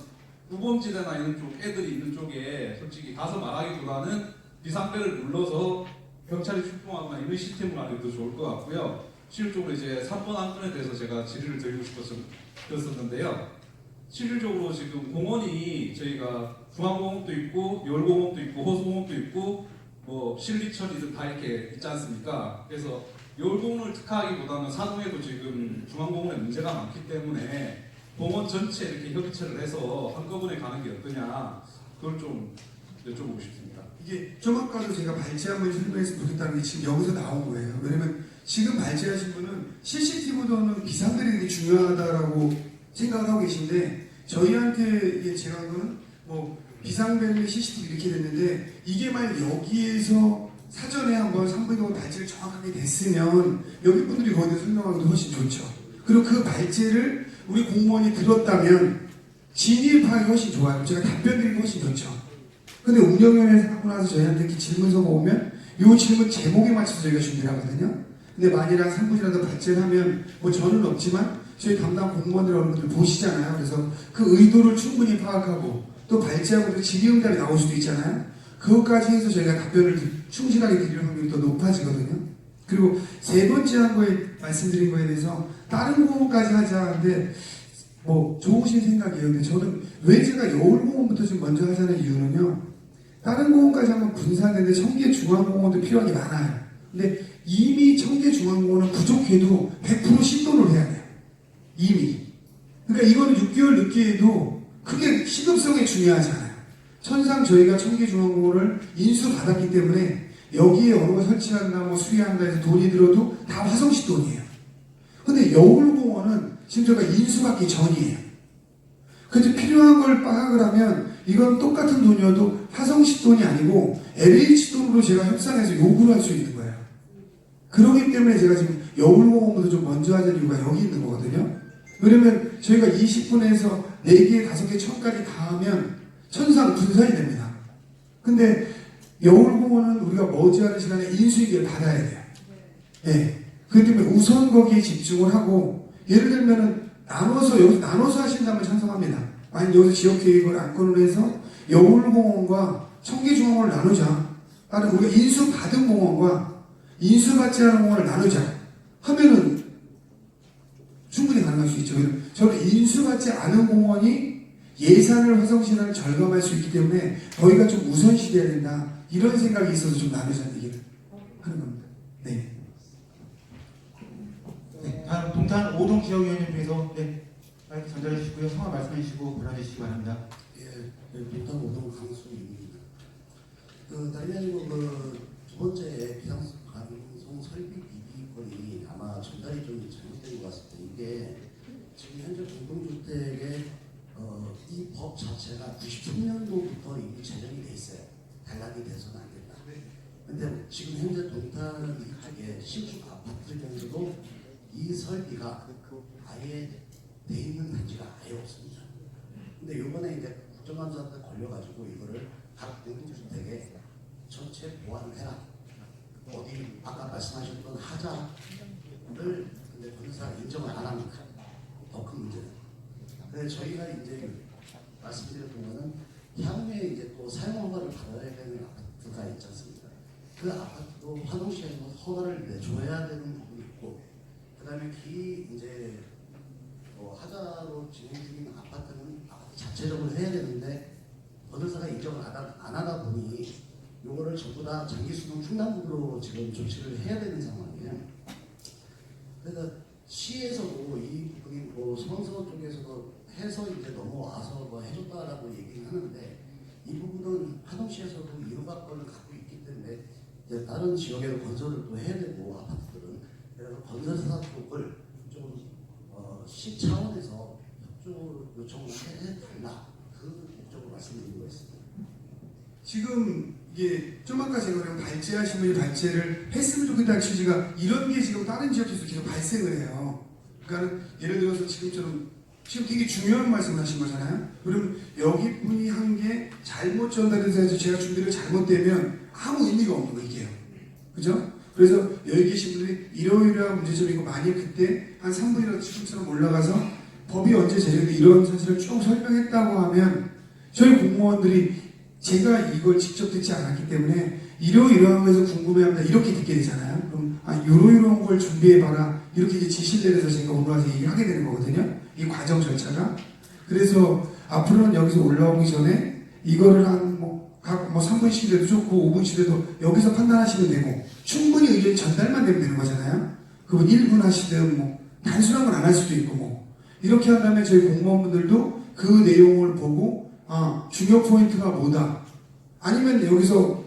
우범지대나 이런 쪽 애들이 있는 쪽에 솔직히 가서 말하기보다는 비상벨을 눌러서 경찰이 출동하거나 이런 시스템을 하는 게 더 좋을 것 같고요. 실질적으로 이제 3번 안건에 대해서 제가 질의를 드리고 싶었었는데요. 실질적으로 지금 공원이 저희가 중앙공원도 있고 열공원도 있고 호수공원도 있고 신리천이든 다 이렇게 있지 않습니까? 그래서 열공원을 특화하기보다는 사동에도 지금 중앙공원에 문제가 많기 때문에 공원 전체 이렇게 협의체를 해서 한꺼번에 가는 게 어떠냐 그걸 좀 여쭤보고 싶습니다. 이게 좀 아까도 제가 발제함을 설명해서 보겠다는 게 지금 여기서 나온 거예요. 왜냐면 지금 발제하신 분은 CCTV보다는 비상벨이 되게 중요하다라고 생각을 하고 계신데 저희한테 제가 한 거는 비상벨 CCTV 이렇게 됐는데 이게 만약 여기에서 사전에 한번 3분 정도 발제를 정확하게 됐으면 여기 분들이 거기에 설명하기도 훨씬 좋죠. 그리고 그 발제를 우리 공무원이 들었다면 진입하기 훨씬 좋아요. 제가 답변 드리기 훨씬 좋죠. 근데 운영위원회에서 하고 나서 저희한테 이렇게 질문서가 오면 이 질문 제목에 맞춰서 저희가 준비를 하거든요. 근데 만일 한 3분이라도 발제를 하면 저는 없지만 저희 담당 공무원들 여러분들 보시잖아요. 그래서 그 의도를 충분히 파악하고 또 발제하고 질의응답이 나올 수도 있잖아요. 그것까지 해서 저희가 답변을 충실하게 드리는 확률이 더 높아지거든요. 그리고 세 번째 한 거에 말씀드린 거에 대해서 다른 공원까지 하자 하는데 좋으신 생각이에요. 근데 저는 왜 제가 여울공원부터 좀 먼저 하자는 이유는요. 다른 공원까지 하면 분산되는데 청계 중앙공원도 필요한 게 많아요. 근데 이미 청계중앙공원은 부족해도 100% 신도를 해야 돼요. 이미. 그러니까 이거는 6개월 늦게 해도 크게 시급성에 중요하지 않아요. 천상 저희가 청계중앙공원을 인수받았기 때문에 여기에 어느 거 설치한다, 뭐 수리한다 해서 돈이 들어도 다 화성시 돈이에요. 근데 여울공원은 지금 저희가 인수받기 전이에요. 그래서 필요한 걸 파악을 하면 이건 똑같은 돈이어도 화성시 돈이 아니고 LH 돈으로 제가 협상해서 요구를 할 수 있는 거예요. 그렇기 때문에 제가 지금 여울공원보다 좀 먼저 하자는 이유가 여기 있는 거거든요. 그러면 저희가 20분에서 4개, 5개, 1000까지 다 하면 천상 분산이 됩니다. 근데 여울공원은 우리가 머지않은 시간에 인수인계를 받아야 돼요. 네. 그렇기 때문에 우선 거기에 집중을 하고, 예를 들면은 여기서 나눠서 하신다면 찬성합니다. 아니 여기서 지역계획을 안건으로 해서 여울공원과 청계중앙공원을 나누자. 다른 우리가 인수받은 공원과 인수받지 않은 공원을 나누자 하면은 충분히 가능할 수 있죠. 저는 인수받지 않은 공원이 예산을 화성시는 절감할 수 있기 때문에 저희가 좀 우선시돼야 된다. 이런 생각이 있어서 좀 나누자는 얘기를 하는 겁니다. 네. 네, 다음 동탄 오동 지역위원님 중에서 마이크 전달해 주시고요. 성함 말씀해 주시고 발언해 주시기 바랍니다. 예, 동탄 오동 강수입니다. 달리아니고 두 번째 비상방송 설비 비비권이 아마 전달이 좀 잘못된 것 같습니다. 이게 지금 현재 공동주택의 이 법 자체가 93년도부터 이미 제정이 돼 있어요. 단락이 돼서는 안 된다. 근데 지금 현재 동탄 이쪽에 신축 아파트 중에서도 이 설비가 아예 돼 있는 단지가 아예 없습니다. 근데 요번에 이제 국정감사한테 걸려가지고 이거를 각 공동주택에 전체 보완을 해라. 어디 아까 말씀하셨던 하자를 근데 건설사가 인정을 안 합니다. 더 큰 문제는. 그래서 저희가 이제 말씀드렸던 거는 향후에 이제 또 사용 허가를 받아야 되는 아파트가 있지 않습니까? 그 아파트도 화동시에서 허가를 내줘야 되는 부분이 있고, 그 다음에 이제 하자로 진행 중인 아파트는 아파트 자체적으로 해야 되는데 건설사가 인정을 안 하다 보니 요거를 전부 다 장기수동 충당금으로 지금 조치를 해야 되는 상황이에요. 그래서 시에서도 이 부분이 소방서 쪽에서도 해서 이제 넘어와서 해줬다라고 얘기는 하는데, 이 부분은 하동시에서도 일가권을 갖고 있기 때문에 이제 다른 지역에도 건설을 또 해야 되고 아파트들은, 그래서 건설사 쪽을 좀 시 차원에서 협조 요청을 해달라, 그 목적으로 말씀드린 거였습니다. 지금 이게 좀 아까 제가 그냥 발제하신 분이 발제를 했으면 좋겠다는 취지가 이런 게 지금 다른 지역에서 계속 발생을 해요. 그러니까 예를 들어서 지금처럼 지금 되게 중요한 말씀을 하신 거잖아요. 그럼 여기 분이 한 게 잘못 전달해서 해서 제가 준비를 잘못되면 아무 의미가 없는 거 이게요. 그죠? 그래서 여기 계신 분들이 이러이러한 문제점이고, 만약 그때 한 3분이라도 지금처럼 올라가서 법이 언제 제정돼 이런 사실을 쭉 설명했다고 하면 저희 공무원들이 제가 이걸 직접 듣지 않았기 때문에 이러이러한 거에서 궁금해합니다 이렇게 듣게 되잖아요. 그럼 이러이러한 걸 준비해봐라 이렇게 이제 지시를 내려서 제가 오늘 와서 얘기하게 되는 거거든요. 이 과정 절차가. 그래서 앞으로는 여기서 올라오기 전에 이거를 각 3분씩 돼도 좋고 5분씩 돼도 여기서 판단하시면 되고, 충분히 의견이 전달만 되면 되는 거잖아요. 그분 1분 하시든 단순한 건 안 할 수도 있고 이렇게 한다면 저희 공무원분들도 그 내용을 보고 중요 포인트가 뭐다, 아니면 여기서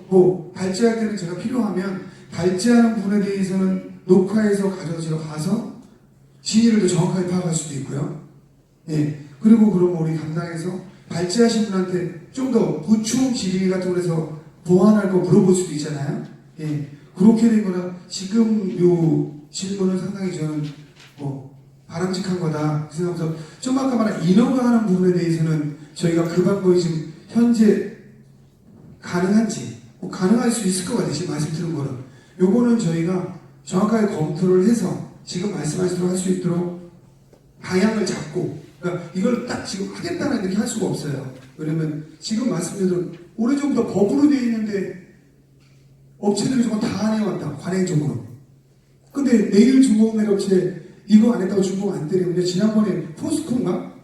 발제할 때는 제가 필요하면 발제하는 부분에 대해서는 녹화해서 가져서 가서 진위를 더 정확하게 파악할 수도 있고요. 예. 그리고 그러면 우리 담당해서 발제하신 분한테 좀 더 보충 질의 같은 걸 해서 보완할 거 물어볼 수도 있잖아요. 예. 그렇게 된 거라 지금 요 질문은 상당히 저는 바람직한 거다 생각하면서, 좀 아까 말한 인허가 하는 부분에 대해서는 저희가 그 방법이 지금 현재 가능한지, 가능할 수 있을 것 같아요. 지금 말씀 드린 거는. 요거는 저희가 정확하게 검토를 해서 지금 말씀하시도록 할 수 있도록 방향을 잡고, 그러니까 이걸 딱 지금 하겠다는 이렇게 할 수가 없어요. 왜냐면 지금 말씀드린 오래전부터 법으로 되어 있는데 업체들이 저거 다 안 해왔다, 관행적으로. 근데 내일 중공내 업체 이거 안 했다고 중공 안 때리는데, 지난번에 포스코인가?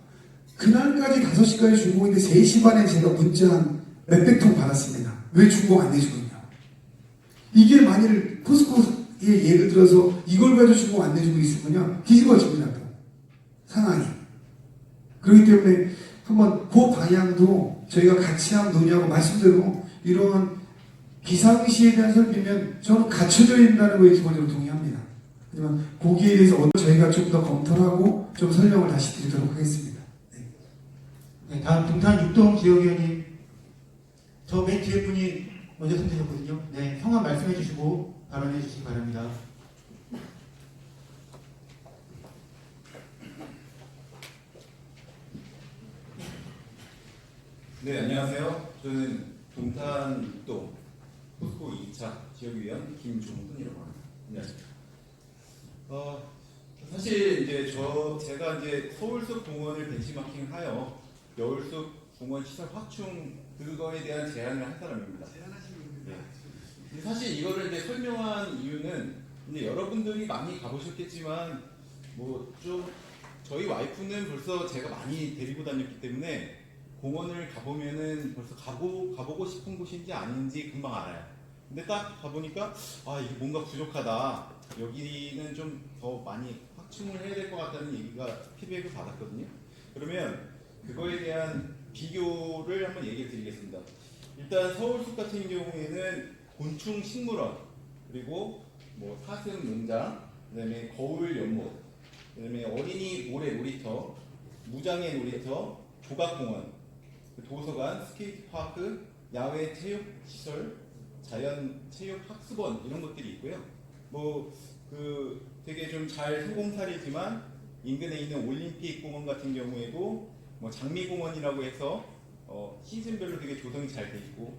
그날까지 5시까지 중공인데 3시 반에 제가 문자 한 몇백 통 받았습니다. 왜 중공 안 내주거든요. 이게 만일 포스코 이게 예를 들어서 이걸 가져주고 안 내주고 있으면요 뒤집어집니다. 또 상황이. 그렇기 때문에 한번 그 방향도 저희가 같이 한번 논의하고 말씀대로 이런 비상시에 대한 설비면 저는 갖춰져 있다는 거에 기본적으로 동의합니다. 하지만 거기에 대해서 저희가 좀 더 검토를 하고 좀 설명을 다시 드리도록 하겠습니다. 네, 다음 동탄 육동 지역위원님. 저 맨 뒤에 분이 먼저 손드셨거든요. 네, 성함 말씀해 주시고 발언해 주시기 바랍니다. 네, 안녕하세요. 저는 동탄 육동 포스코 2차 지역위원 김종훈이라고 합니다. 안녕하십니까. 사실 이제 제가 이제 서울숲 공원을 벤치마킹하여 여울숲 공원 시설 확충 그거에 대한 제안을 한 사람입니다. 네. 근데 사실 이거를 이제 설명한 이유는 이제 여러분들이 많이 가보셨겠지만 뭐 좀 저희 와이프는 벌써 제가 많이 데리고 다녔기 때문에 공원을 가보면은 벌써 가보고 싶은 곳인지 아닌지 금방 알아요. 근데 딱 가보니까 아 이게 뭔가 부족하다. 여기는 좀 더 많이 확충을 해야 될 것 같다는 얘기가 피드백을 받았거든요. 그러면 그거에 대한 비교를 한번 얘기를 드리겠습니다. 일단 서울숲 같은 경우에는 곤충 식물원 그리고 뭐 사슴 농장, 그다음에 거울 연못, 그다음에 어린이 모래 놀이터, 무장애 놀이터, 조각공원, 도서관, 스케이트파크, 야외 체육시설, 자연체육학습원 이런 것들이 있고요. 뭐 되게 좀 잘 소공사리지만 인근에 있는 올림픽공원 같은 경우에도 뭐 장미공원이라고 해서 시즌별로 되게 조성이 잘 돼 있고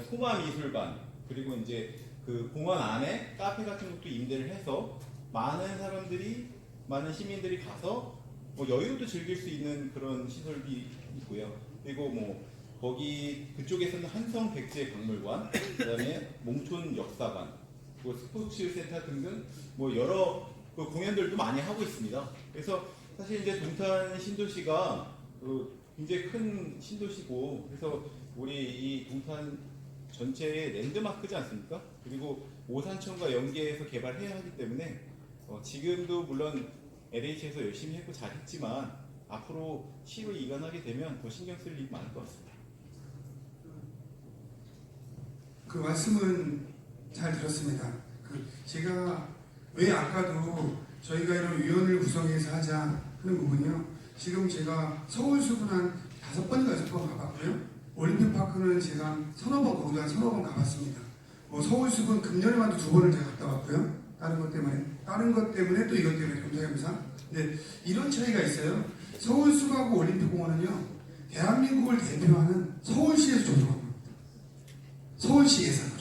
소마미술관 그리고 이제 그 공원 안에 카페 같은 것도 임대를 해서 많은 시민들이 가서 뭐 여유도 즐길 수 있는 그런 시설이 있고요. 그리고 뭐 거기 그쪽에서는 한성 백제 박물관, 그다음에 몽촌 역사관, 뭐 스포츠 센터 등등 뭐 여러 그 공연들도 많이 하고 있습니다. 그래서 사실 이제 동탄 신도시가 굉장히 큰 신도시고 그래서 우리 이 동탄 전체의 랜드마크지 않습니까? 그리고 오산천과 연계해서 개발해야 하기 때문에 지금도 물론 LH에서 열심히 했고 잘했지만 앞으로 시로 이관하게 되면 더 신경 쓸 일이 많을 것 같습니다. 그 말씀은 잘 들었습니다. 제가 왜 아까도 저희가 이런 위원회를 구성해서 하자 하는 부분이요. 지금 제가 서울숲은 한 5번, 6번 가봤고요. 올림픽파크는 제가 서너 번 가봤습니다. 뭐 서울숲은 금년에만 2번을 제가 갔다 왔고요. 다른 것 때문에 또 이것 때문에 겸사겸사. 네, 이런 차이가 있어요. 서울숲하고 올림픽공원은요, 대한민국을 대표하는 서울시에서 조성한 겁니다. 서울시 예산으로.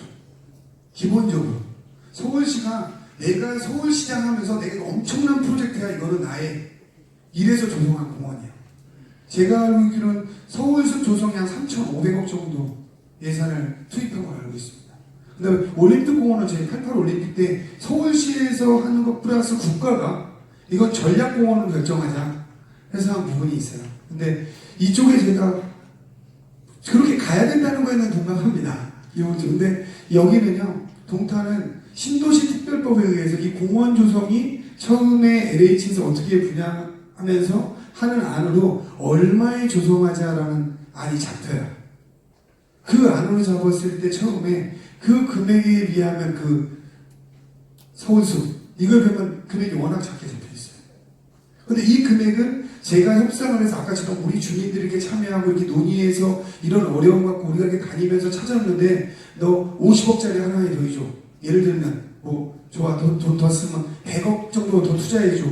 기본적으로. 서울시가 내가 서울시장 하면서 내가 엄청난 프로젝트야, 이거는 나의. 이래서 조성한 공원이에요. 제가 알고 있기로는 서울숲 조성량 3,500억 정도 예산을 투입한 걸 알고 있습니다. 그 다음에 올림픽공원은 저희 88 올림픽 때 서울시에서 하는 것 플러스 국가가 이건 전략공원으로 결정하자 해서 한 부분이 있어요. 근데 이쪽에 제가 그렇게 가야 된다는 거에는 동감합니다. 근데 여기는요, 동탄은 신도시 특별법에 의해서 이 공원 조성이 처음에 LH에서 어떻게 분양하면서 하는 안으로 얼마에 조성하자라는 안이 잡혀요. 그 안으로 잡았을 때 처음에 그 금액에 비하면 그 서울숲 이걸 보면 금액이 워낙 작게 잡혀 있어요. 근데 이 금액은 제가 협상을 해서 아까처럼 우리 주민들이 이렇게 참여하고 이렇게 논의해서 이런 어려움 갖고 우리가 이렇게 다니면서 찾았는데 너 50억짜리 하나에 더해줘. 예를 들면 뭐 좋아 돈 더 쓰면 100억 정도 더 투자해줘.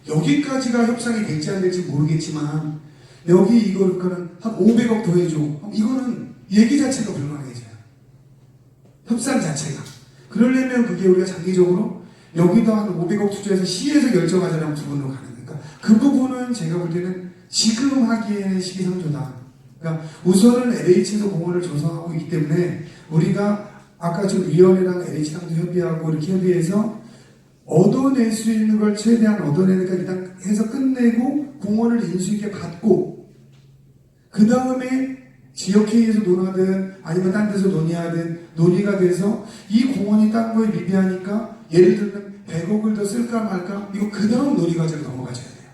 여기까지가 협상이 될지 안 될지 모르겠지만 여기 이거는 한 500억 더해줘. 이거는 얘기 자체가 불가능해져요. 협상 자체가. 그러려면 그게 우리가 장기적으로 여기다 한 500억 투자해서 시에서 결정하자는 부분으로 가는 거니까 그 부분은 제가 볼 때는 지금 하기에는 시기상조다. 그러니까 우선은 LH에서 공원을 조성하고 있기 때문에 우리가 아까 좀 위원회랑 LH랑도 협의하고 이렇게 협의해서 얻어낼 수 있는 걸 최대한 얻어내니까 일단 해서 끝내고 공원을 인수있게 받고 그 다음에 지역회의에서 논하든 아니면 딴 데서 논의하든 논의가 돼서 이 공원이 딴 거에 미비하니까 예를 들면 100억을 더 쓸까 말까 이거 그다음 논의 과정에 넘어가셔야 돼요.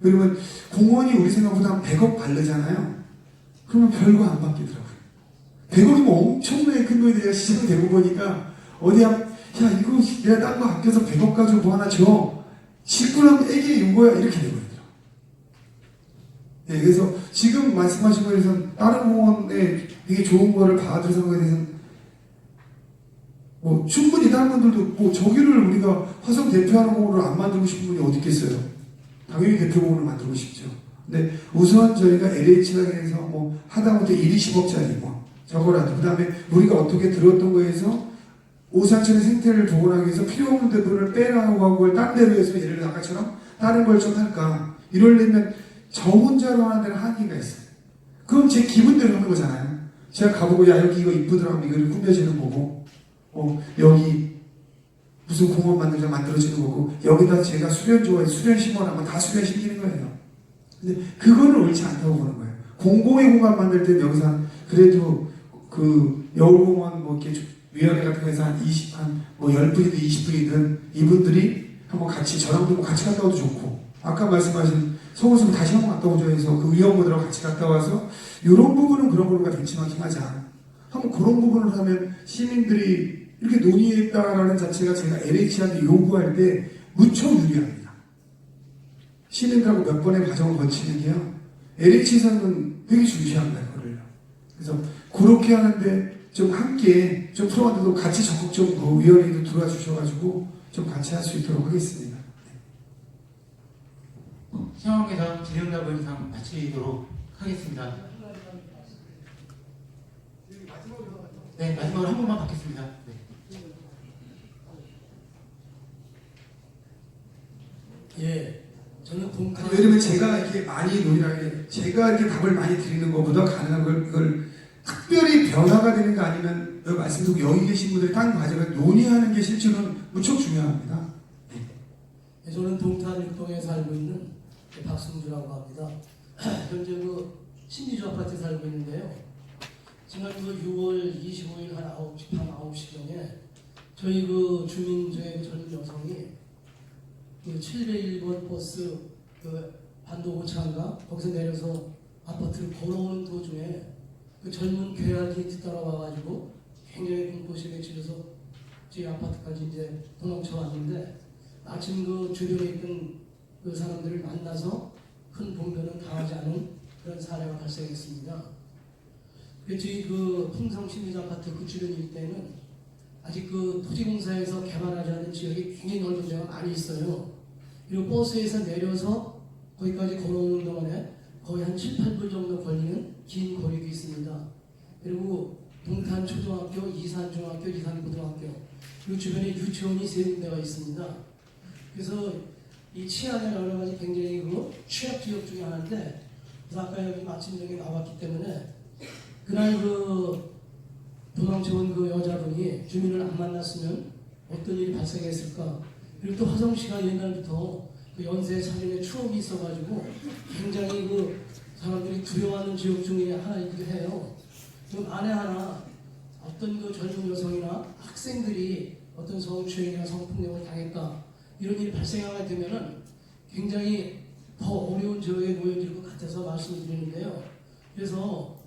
그러면 공원이 우리 생각보다 한 100억 바르잖아요. 그러면 별거 안 바뀌더라고요. 100억이면 엄청나게 큰 돈이 내가 시장 되고 보니까 어디야 야 이거 내가 딴 거 아껴서 100억 가지고 뭐 하나 줘. 짓고 나면 애기 윤거야 이렇게 되거든요. 네, 그래서 지금 말씀하신 거에 대해서는 다른 공원에 되게 좋은 거를 받아들여서 거에 대해서는 뭐 충분히 다른 분들도 뭐 저기를 우리가 화성 대표하는 공원으로 안 만들고 싶은 분이 어디 있겠어요? 당연히 대표 공원을 만들고 싶죠. 근데 우선 저희가 LH가 해서 뭐 하다못해 1, 20억짜리 뭐 저거라도 그 다음에 우리가 어떻게 들었던 거에서 오산천의 생태를 복원하기 위해서 필요 없는 부분을 빼라고 하고 그걸 딴 데로 해서 예를 들어 아까처럼 다른 걸 좀 할까 이러려면 저 혼자로 하는 데는 한계가 있어요. 그럼 제 기분대로 하는 거잖아요. 제가 가보고 야 여기 이거 이쁘더라고 이걸 꾸며지는 거고 여기 무슨 공원 만들자 만들어지는 거고 여기다 제가 수련 좋아해 수련 심어라면 다 수련 시키는 거예요. 근데 그거는 옳지 않다고 보는 거예요. 공공의 공간 만들 때는 여기서 한 그래도 그 여울공원 뭐 이렇게 위원회 같은 거에서 한 10분이든 20분이든 이분들이 한번 같이 저랑도 뭐 같이 갔다 와도 좋고 아까 말씀하신 서울숲 다시 한번 갔다 오자 해서 그 의원분들하고 같이 갔다 와서 이런 부분은 그런 걸로 벤치마킹하자 한번 그런 부분을 하면 시민들이 이렇게 논의했다라는 자체가 제가 LH한테 요구할 때 무척 유리합니다. 시민들하고 몇 번의 과정을 거치는 게요. LH에서는 되게 중시합니다. 그거를. 그래서 그렇게 하는데 좀 함께 좀 프로한테도 같이 적극적으로 위원회도 들어와 주셔가지고 좀 같이 할 수 있도록 하겠습니다. 시황에서 질의응답은 이상 마치도록 하겠습니다. 네, 마지막으로 한 번만 받겠습니다. 네. 예, 저는 동탄. 왜냐면 제가 이렇게 많이 논의하게 제가 이렇게 답을 많이 드리는 것보다 가능한 걸 이걸 특별히 변화가 되는 거 아니면 여기 말씀 듣고 여기 계신 분들이 딴 과정을 논의하는 게 실제로는 무척 중요합니다. 예, 저는 동탄 육동에 살고 있는 박승주라고 합니다. 현재 그 신기주 아파트에 살고 있는데요. 지난 그 6월 25일 한 9시경에 저희 그 주민 중에 젊은 여성이 그 701번 버스 그 반도고차인가 거기서 내려서 아파트를 걸어오는 도중에 그 젊은 괴한이 뒤따라와가지고 굉장히 공포심에 질려서 저희 아파트까지 이제 도망쳐 왔는데 마침 그 주변에 있던 그 사람들을 만나서 큰 봉변은 당하지 않은 그런 사례가 발생했습니다. 저희 그 풍성 신기주 아파트 그 주변 일대는 아직 그 토지공사에서 개발하지 않은 지역이 굉장히 넓은 데가 많이 있어요. 그리고 버스에서 내려서 거기까지 걸어오는 동안에 거의 한 7, 8분 정도 걸리는 긴 거리도 있습니다. 그리고 동탄 초등학교, 이산 중학교, 이산 고등학교 그리고 주변에 유치원이 3군데가 있습니다. 그래서 이 치안의 여러 가지 굉장히 그 취약 지역 중에 하나인데 아까 여기 마침 여기 나왔기 때문에 그날 그 도망쳐온 그 여자분이 주민을 안 만났으면 어떤 일이 발생했을까. 그리고 또 화성시가 옛날부터 그 연쇄 살인의 추억이 있어가지고 굉장히 그 사람들이 두려워하는 지역 중에 하나이기도 해요. 그 만에 하나 어떤 그 젊은 여성이나 학생들이 어떤 성추행이나 성폭력을 당했다 이런 일이 발생하게 되면은 굉장히 더 어려운 지역에 놓여질 것 같아서 말씀을 드리는데요. 그래서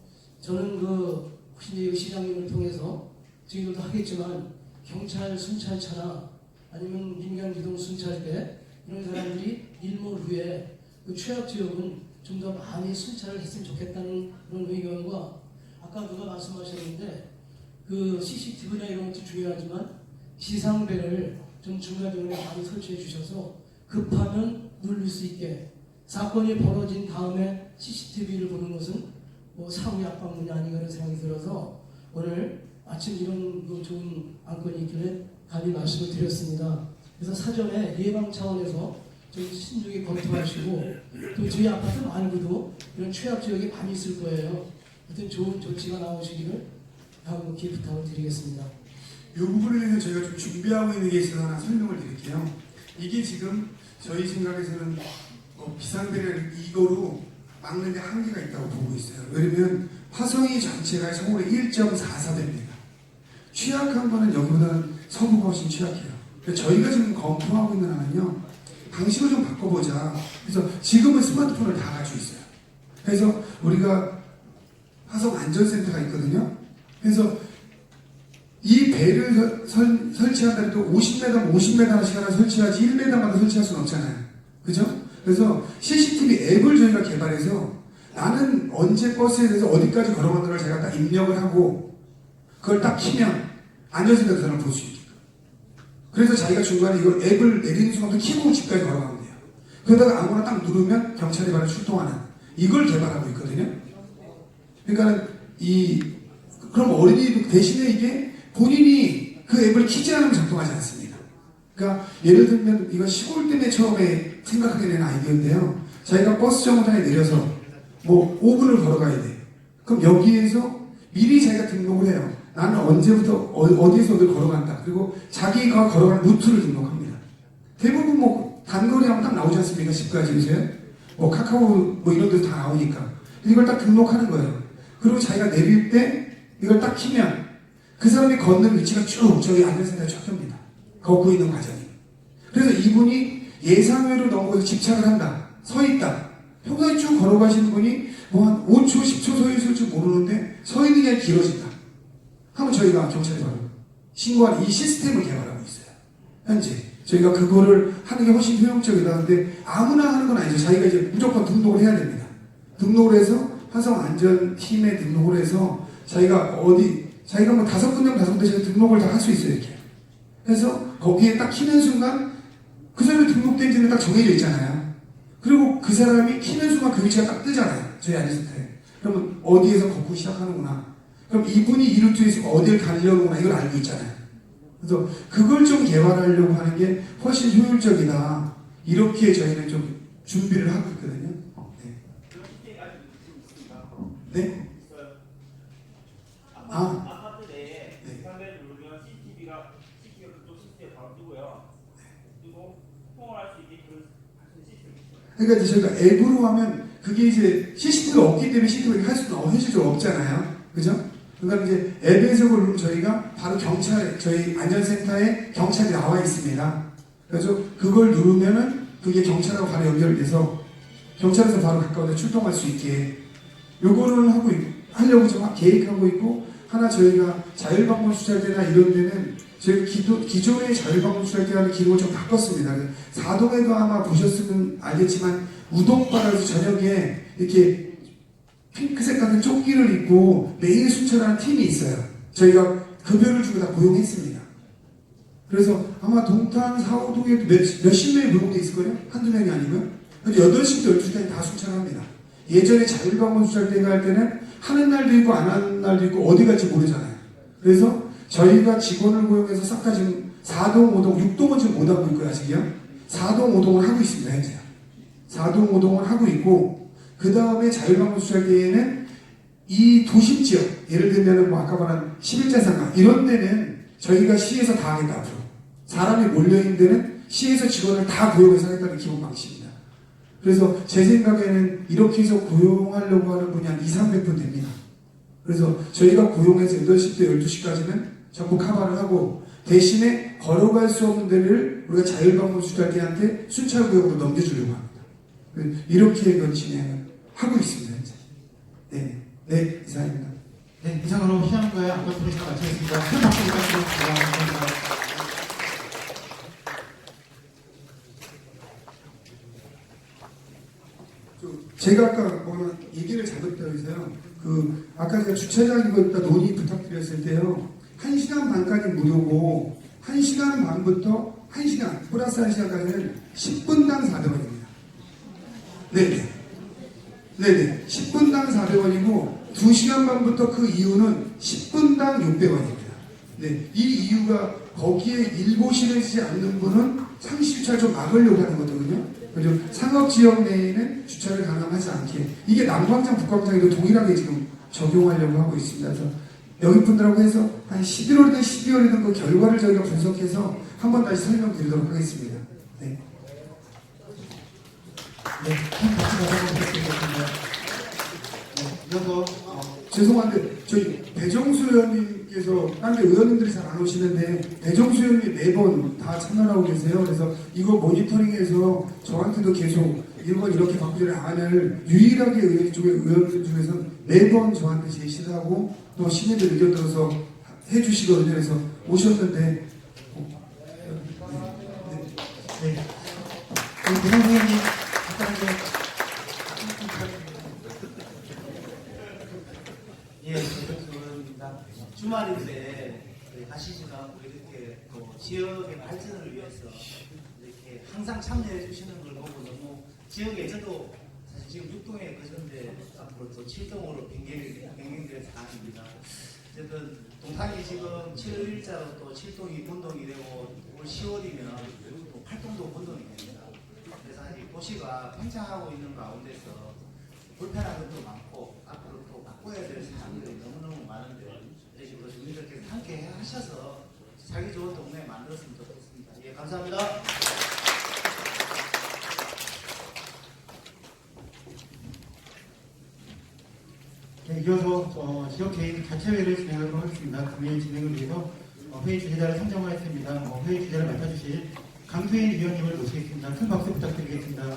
저는 그 혹시 시장님을 통해서 저희들도 하겠지만 경찰 순찰차나 아니면 민간 기동 순찰대 이런 사람들이 일몰 후에 그 취약 지역은 좀 더 많이 순찰을 했으면 좋겠다는 그런 의견과 아까 누가 말씀하셨는데 그 CCTV나 이런 것도 중요하지만 지상배를 좀 중간중간에 많이 설치해 주셔서 급하면 누를 수 있게 사건이 벌어진 다음에 CCTV를 보는 것은 뭐 사후의 압박문이 아닌가 그런 생각이 들어서 오늘 마침 이런 그 좋은 안건이 있길래 감히 말씀을 드렸습니다. 그래서 사전에 예방 차원에서 저희 신중히 검토하시고 또 저희 아파트 말고도 이런 취약 지역이 많이 있을 거예요. 하여튼 좋은 조치가 나오시기를 다음께 부탁을 드리겠습니다. 이 부분에 대해서 저희가 좀 준비하고 있는 게 있어서 하나 설명을 드릴게요. 이게 지금 저희 생각에서는 비상배를 이거로 막는데 한계가 있다고 보고 있어요. 왜냐면 화성이 전체가 서울의 1.44배입니다. 취약한 거는 여기보다는 서부가 훨씬 취약해요. 저희가 지금 검토하고 있는 하나는요, 방식을 좀 바꿔보자. 그래서 지금은 스마트폰을 다 가지고 있어요. 그래서 우리가 화성 안전센터가 있거든요. 그래서 이 배를 설치한다 해도 50m, 50m씩 하나 설치하지 1m마다 설치할 수는 없잖아요. 그죠? 그래서 CCTV 앱을 저희가 개발해서 나는 언제 버스에 대해서 어디까지 걸어가는 걸 제가 딱 입력을 하고 그걸 딱 키면 안전센터 사람 볼 수 있게끔. 그래서 자기가 중간에 이걸 앱을 내리는 순간부터 키고 집까지 걸어가면 돼요. 그러다가 아무나 딱 누르면 경찰이 바로 출동하는 이걸 개발하고 있거든요. 그러니까 그럼 어린이 대신에 이게 본인이 그 앱을 키지 않으면 작동하지 않습니다. 그러니까 예를 들면 이거 시골 때문에 처음에 생각하게 된 아이디어인데요. 자기가 버스 정거장에 내려서 뭐 5분을 걸어가야 돼. 그럼 여기에서 미리 자기가 등록을 해요. 나는 언제부터 어디에서 어디를 걸어간다. 그리고 자기가 걸어가는 루트를 등록합니다. 대부분 뭐 단거리 하면 딱 나오지 않습니까? 집까지 요새 뭐 카카오 뭐 이런 데서 다 나오니까 이걸 딱 등록하는 거예요. 그리고 자기가 내릴 때 이걸 딱 키면 그 사람이 걷는 위치가 쭉 저기 안전센터에 쫙합니다. 걷고 있는 과정이. 그래서 이분이 예상외로 너무 거기서 집착을 한다. 서 있다. 평소에 쭉 걸어가시는 분이 뭐 한 5초, 10초 서 있을 줄 모르는데 서 있는 게 길어진다. 하면 저희가 경찰에 바로 신고하는 이 시스템을 개발하고 있어요. 현재 저희가 그거를 하는 게 훨씬 효용적이다. 근데 아무나 하는 건 아니죠. 자기가 이제 무조건 등록을 해야 됩니다. 등록을 해서 화성안전팀에 등록을 해서 자기가 뭐 5군데 자기가 등록을 다 할 수 있어요. 이렇게. 그래서 거기에 딱 키는 순간 그 사람이 등록된 지는 딱 정해져 있잖아요. 그리고 그 사람이 키는 순간 그 위치가 딱 뜨잖아요. 저희 안전센터에. 그러면 어디에서 걷고 시작하는구나. 그럼 이분이 이 루트에 있으면 어딜 가려고나 이걸 알고 있잖아요. 그래서 그걸 좀 개발하려고 하는 게 훨씬 효율적이다. 이렇게 저희는 좀 준비를 하고 있거든요. 네? 네? 아파트 내에 상대를 누르면 CCTV가 그쪽 시스템에 바로 뜨고요. 그리고 통화를 할 수 있게 그런 시스템이 있어요. 그러니까 이제 저희가 앱으로 하면 그게 이제 CCTV가 없기 때문에 CCTV를 할 수는 현실적으로 없잖아요. 그죠? 그러니까 이제 앱에서 누르면 저희가 바로 저희 안전센터에 경찰이 나와 있습니다. 그래서 그걸 누르면은 그게 경찰하고 바로 연결돼서 경찰에서 바로 가까운데 출동할 수 있게 요거를 하려고 지금 계획하고 있고, 하나 저희가 자율방문 수찰대나 이런 데는 저희 기존의 자율방문 수찰대라는 기능을 좀 바꿨습니다. 4동에도 아마 보셨으면 알겠지만 우동바라서 저녁에 이렇게 핑크색 같은 조끼를 입고 매일 순찰하는 팀이 있어요. 저희가 급여를 주고 다 고용했습니다. 그래서 아마 동탄 4, 5동에 몇십 명이 고용돼 있을 거예요? 한두 명이 아니고요. 근데 8시부터 12시까지 다 순찰합니다. 예전에 자율방문 수찰대가 할 때는 하는 날도 있고 안 하는 날도 있고 어디 갈지 모르잖아요. 그래서 저희가 직원을 고용해서 싹 다 지금 4동, 5동, 6동은 지금 못 하고 있고요. 아직요. 4동, 5동을 하고 있습니다. 현재. 4동, 5동을 하고 있고, 그 다음에 자율방문 수찰대에는 이 도심 지역, 예를 들면 뭐 아까 말한 11자상가 이런 데는 저희가 시에서 다 하겠다. 앞으로 사람이 몰려있는 데는 시에서 직원을 다 고용해서 하겠다는 기본 방식입니다. 그래서 제 생각에는 이렇게 해서 고용하려고 하는 분이 한 200~300분 됩니다. 그래서 저희가 고용해서 8시부터 12시까지는 전부 커버를 하고, 대신에 걸어갈 수 없는 데를 우리가 자율방문 수찰대한테 순찰구역으로 넘겨주려고 합니다. 이렇게 진행을 하고 있습니다. 현재. 네, 이상입니다. 네, 이상으로 희양과의 안전 프로젝트 마치겠습니다. 큰 박수 부탁드립니다. 감사합니다. 제가 아까 뭐 얘기를 잘못했다고 해서요. 아까 제가 주차장 이거 일단 논의 부탁드렸을 때요. 1시간 반까지 무료고 1시간 반부터 1시간 플러스 1시간까지는 10분당 400원입니다. 네네. 10분당 400원이고 2시간 반부터 그 이유는 10분당 600원입니다. 네, 이 이유가 거기에 일부 실어지지 않는 분은 상시 주차를 좀 막으려고 하는 거거든요. 그리고 상업지역 내에는 주차를 가능하지 않게, 이게 남광장, 북광장에도 동일하게 지금 적용하려고 하고 있습니다. 그래서 여기 분들하고 해서 한 11월이든 12월이든 그 결과를 저희가 분석해서 한번 다시 설명드리도록 하겠습니다. 네. 네, 큰 박수 부탁드리겠습니다. 이어서 죄송한데 저희 배정수 의원님께서 딴 데 의원님들이 잘 안 오시는데 배정수 의원님 매번 다 참여하고 계세요. 그래서 이거 모니터링해서 저한테도 계속 이건 이렇게 바꾸자 안을 유일하게 의원들 중에서 매번 저한테 제시를 하고 또 시민들 의견 들어서 해주시거든요. 그래서 오셨는데 네. 배정 의원님 간단하게 예, 배정수입니다. 주말인데 가시지가 이렇게 또 지역의 발전을 위해서 이렇게 항상 참여해 주시는 걸 보고 너무 지역에 저도 사실 지금 6동에 거주는데 앞으로 또 7동으로 변경될 사안입니다. 어쨌든 동탄이 지금 7일자로 또 7동이 분동이 되고 올 10월이면 또 8동도 분동이 됩니다. 그래서 아직 도시가 팽창하고 있는 가운데서 불편한 것도 많고 앞으로 또 바꿔야 될 사항들이 너무너무 많은데 이렇게 또 주민들께서 함께 하셔서 살기 좋은 동네 만들었으면 좋겠습니다. 예, 감사합니다. 네, 이어서 지역 개인 자체회의를 진행하도록 하겠습니다. 금일 진행을 위해서 회의 주재자를 선정하였습니다. 회의 주재를 맡아주실 강수인 위원님을 모시겠습니다. 큰 박수 부탁드리겠습니다.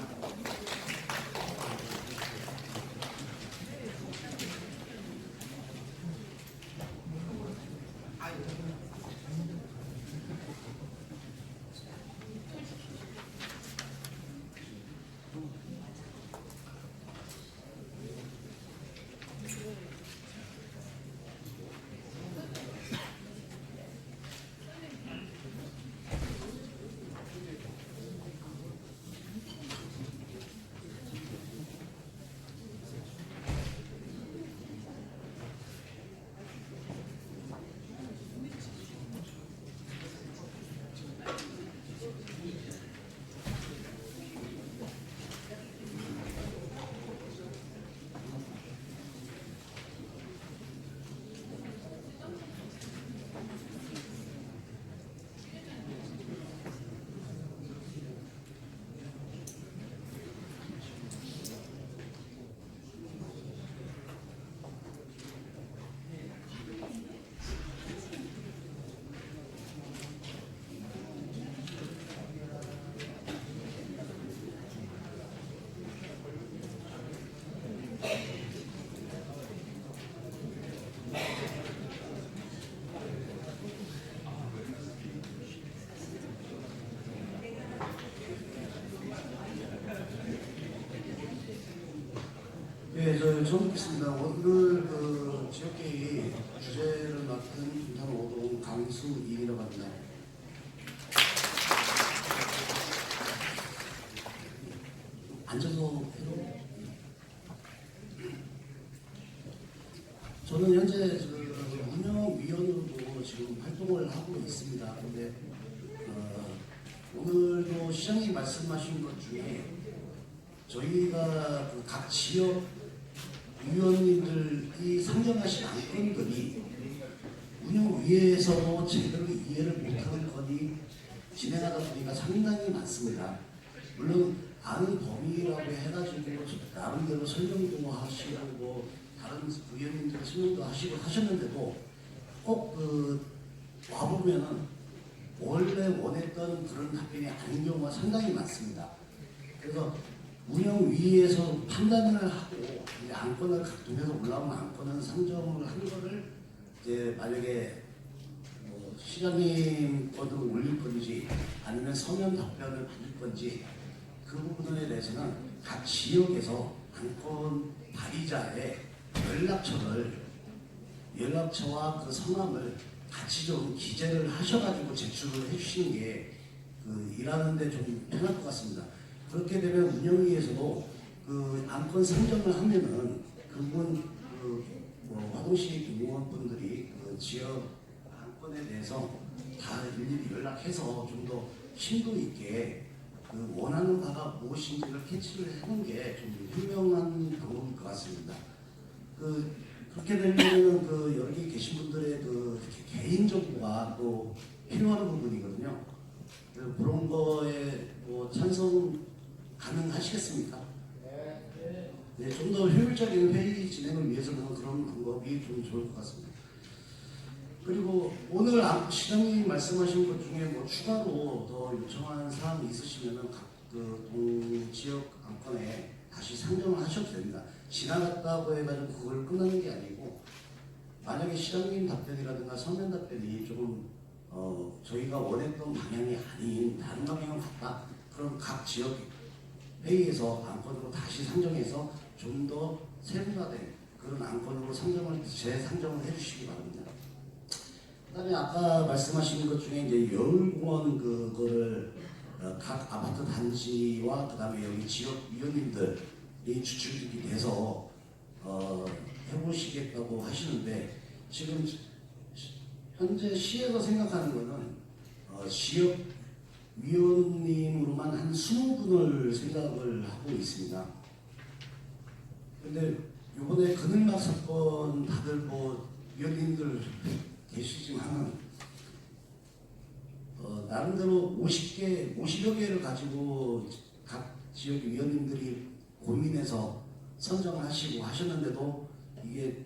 네, 저 처음 뵙겠습니다. 오늘 지역회의 주제를 맡은 동탄 5동 강수인이라고 합니다. 앉아서 해요. 저는 현재 운영위원으로도 지금 활동을 하고 있습니다. 근데 오늘도 시장님 말씀하신 것 중에 저희가 각 지역 위원님들이 상정하신 안건들이 운영위에서도 제대로 이해를 못하는 건이 진행하다 보니까 상당히 많습니다. 물론 아는 범위라고 해가지고 나름대로 설명도 하시고 뭐 다른 위원님들 설명도 하시고 하셨는데도 꼭 와보면은 원래 원했던 그런 답변이 아닌 경우가 상당히 많습니다. 그래서 운영위에서 판단을 하고 이제 안건을 각동해서 올라오는 안건은 상정을 한 거를 이제 만약에 시장님 거를 올릴 건지 아니면 서면 답변을 받을 건지 그 부분에 대해서는 각 지역에서 안건 발의자의 연락처와 그 성함을 같이 좀 기재를 하셔가지고 제출을 해주시는 게 일하는데 좀 편할 것 같습니다. 그렇게 되면 운영위에서도 안건 상정을 하면은 그분 화동시 공무원분들이 지역 안건에 대해서 다 일일이 연락해서 좀 더 심도 있게 원하는 바가 무엇인지를 캐치를 하는 게 좀 현명한 방법일 것 같습니다. 그렇게 되면 여기 계신 분들의 개인 정보가 또 필요한 부분이거든요. 그런 거에 찬성 가능하시겠습니까? 네, 좀 더 효율적인 회의 진행을 위해서는 그런 방법이 좀 좋을 것 같습니다. 그리고 오늘 시장님 말씀하신 것 중에 뭐 추가로 더 요청한 사항이 있으시면은 각 지역 안건에 다시 상정을 하셔도 됩니다. 지나갔다고 해가지고 그걸 끝나는 게 아니고, 만약에 시장님 답변이라든가 서면 답변이 조금 저희가 원했던 방향이 아닌 다른 방향을 갔다, 그럼 각 지역 회의에서 안건으로 다시 상정해서 좀 더 세분화된 그런 안건으로 재상정을 해주시기 바랍니다. 그다음에 아까 말씀하신 것 중에 이제 여울공원 그거를 각 아파트 단지와 그다음에 여기 지역 위원님들이 주축이 돼서 해보시겠다고 하시는데, 지금 현재 시에서 생각하는 거는 지역 위원님으로만 한 20분을 생각을 하고 있습니다. 근데 이번에 그늘막 사건 다들 뭐 위원님들 계시지만은 나름대로 50여 개를 가지고 각 지역 위원님들이 고민해서 선정을 하시고 하셨는데도 이게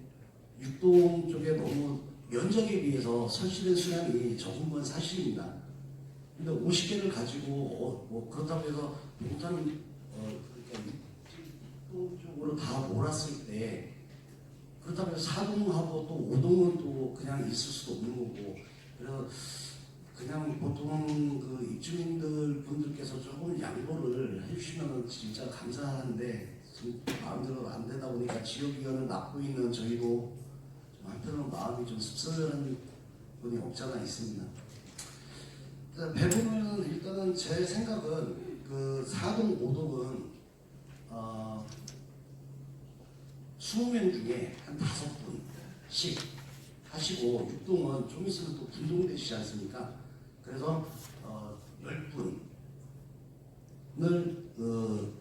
육동 쪽에 너무 면적에 비해서 설치된 수량이 적은 건 사실입니다. 근데 50개를 가지고 뭐 그렇다고 해서 동탄 그러니까 육동 쪽으로 다 몰았을 때, 그렇다고 해서 4동하고 또 5동은 또 그냥 있을 수도 없는 거고, 그래서 그냥 보통 그 입주민들 분들께서 조금 양보를 해주시면 진짜 감사한데, 지금 마음대로 안 되다 보니까 지역위원을 맡고 있는 저희도 한편으로 마음이 좀 씁쓸한 분이 없잖아 있습니다. 배분은 일단은 제 생각은 그 4동, 5동은 20명 중에 한 5분씩 하시고, 6동은 좀 있으면 또 분동되시지 않습니까? 그래서 10분을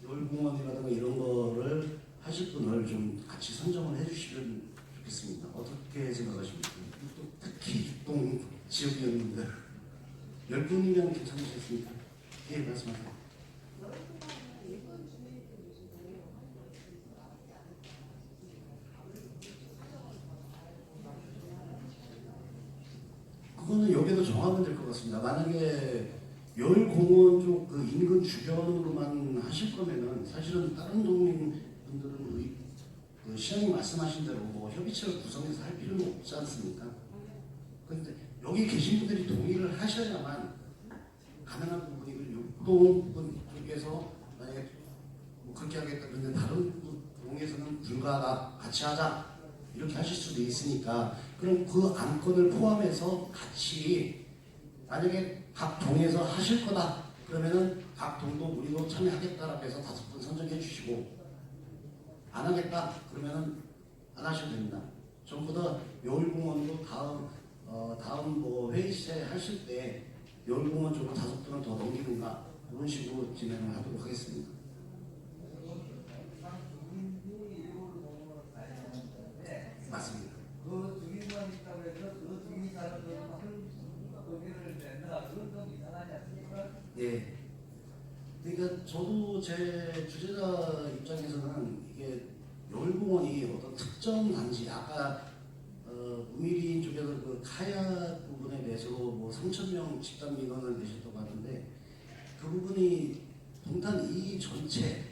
열공원이라든가 이런 거를 하실 분을 좀 같이 선정을 해주시면 좋겠습니다. 어떻게 생각하십니까? 또 특히 6동 지역위원님들 10분이면 괜찮으시겠습니까? 예, 말씀하세요. 그거는 여기도 정하면 될 것 같습니다. 만약에 열공원 쪽 그 인근 주변으로만 하실 거면은 사실은 다른 동민분들은 그 시장님 말씀하신 대로 뭐 협의체를 구성해서 할 필요는 없지 않습니까? 그런데 여기 계신 분들이 동의를 하셔야만 가능한 부분이고, 육동 쪽에서 만약에 뭐 그렇게 하겠다 그런데 다른 동에서는 불가하다, 같이 하자 이렇게 하실 수도 있으니까, 그럼 그 안건을 포함해서 같이, 만약에 각 동에서 하실 거다 그러면은 각 동도 우리도 참여하겠다라고 해서 5분 선정해 주시고, 안 하겠다 그러면은 안 하셔도 됩니다. 전부 다 여울공원으로 다음 뭐 회의체 하실 때 여울공원 쪽으로 5분을 더 넘기는가, 그런 식으로 진행을 하도록 하겠습니다. 맞습니다. 그 주민만 있다고 해서 그 주민 사람들은 거기를 낸다, 그건 좀 이상하지 않습니까? 예. 그러니까 저도 제 주제자 입장에서는 이게 여울공원이 어떤 특정 단지, 아까 우미린 쪽에서 그 카야 부분에 대해서도 뭐 3,000명 집단 민원을 내셨다고 하는데, 그 부분이 동탄 2 전체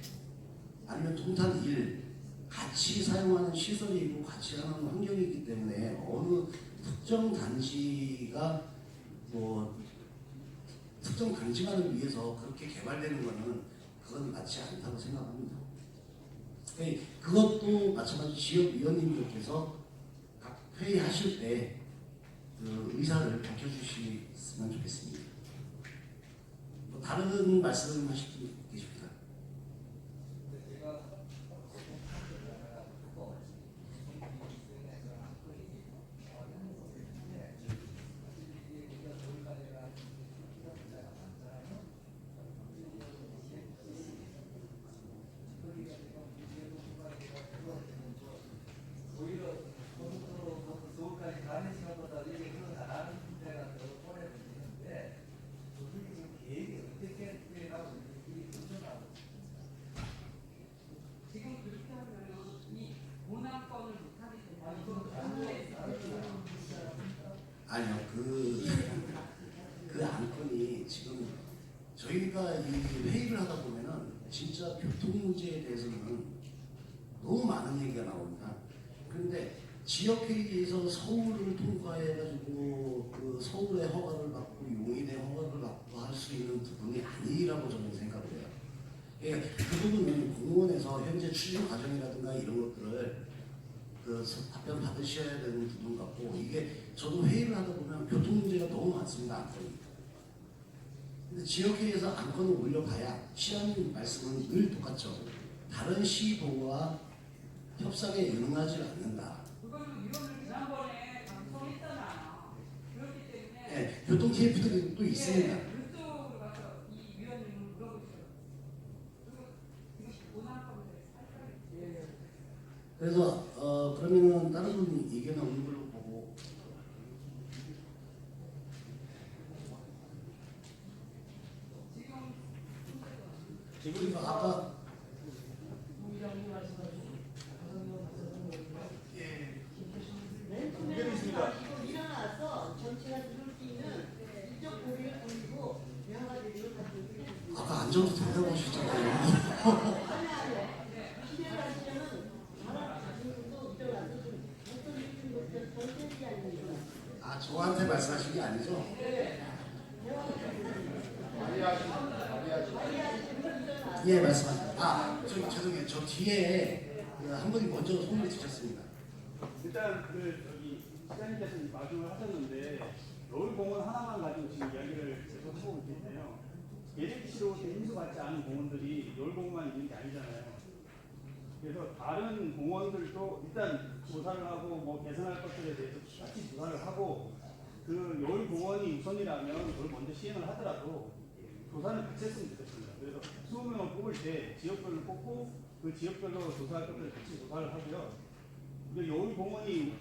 아니면 동탄 1 같이 사용하는 시설이고 같이 하는 환경이기 때문에 어느 특정 단지가 뭐 특정 단지만을 위해서 그렇게 개발되는 것은 그건 맞지 않다고 생각합니다. 그것도 마찬가지 지역위원님들께서 각 회의하실 때 그 의사를 밝혀주시면 좋겠습니다. 뭐 다른 말씀 하실 분 계십니까? 서울까지 가는 시간보다 이게 나가는 데가 더 오래 걸리는데, 그분이 지금 계획이 어떻게 나오고 있는지 아니요, 그 안건이 지금 저희가 이 회의를 하다 보면은 진짜 교통 문제에 대해서는 너무 많은 얘기가 나옵니다. 그런데 지역회의에서 서울을 통과해가지고 그 서울의 허가를 받고 용인의 허가를 받고 할 수 있는 부분이 아니라고 저는 생각을 해요. 그러니까 그 부분은 공무원에서 현재 추진 과정이라든가 이런 것들을 답변 받으셔야 되는 부분 같고, 이게 저도 회의를 하다 보면 교통 문제가 너무 많습니다. 안건이. 근데 지역회의에서 안건을 올려봐야 시장님 말씀은 늘 똑같죠. 다른 시도와 협상에 응하지 않는다. 그거는 위원을 지난번에 방송했잖아요. 그렇기 때문에 네, 교통 TF들이 또 있습니다. 그쪽으로 가서 이 위원님을 물어보셔요. 그리고 이것이 원하는 겁니다. 그래서 그러면은 다른 분 의견 없는 걸로 보고, 지금 아까 부장님 말씀하신 맨 처음에 이거 일어나서 전체가 들을 수 있는 이쪽 고리를 돌리고 명화대리를 가지고 아까 앉아서 대답하셨잖아요. 아니 기대를 하시면은 나라도 일어나서 좀 어떤 느낌으로 전체지 아니면 아, 저한테 말씀하신 게 아니죠? 예, 말씀하세요. 아, 죄송해요. 저 뒤에 한 분이 먼저 손을 드셨습니다. 일단 시장님께서 말씀을 하셨는데 노을공원 하나만 가지고 지금 이야기를 계속 하고 있는데요. 예정시로 인수받지 않은 공원들이 노을공원만 있는 게 아니잖아요. 그래서 다른 공원들도 일단 조사를 하고 뭐 개선할 것들에 대해서 같이 조사를 하고 그 노을공원이 우선이라면 그걸 먼저 시행을 하더라도 조사는 같이 했으면 좋겠습니다. 그래서 20명을 뽑을 때 지역별로 뽑고 그 지역별로 조사할 것들을 같이 조사를 하고요. 여울공원이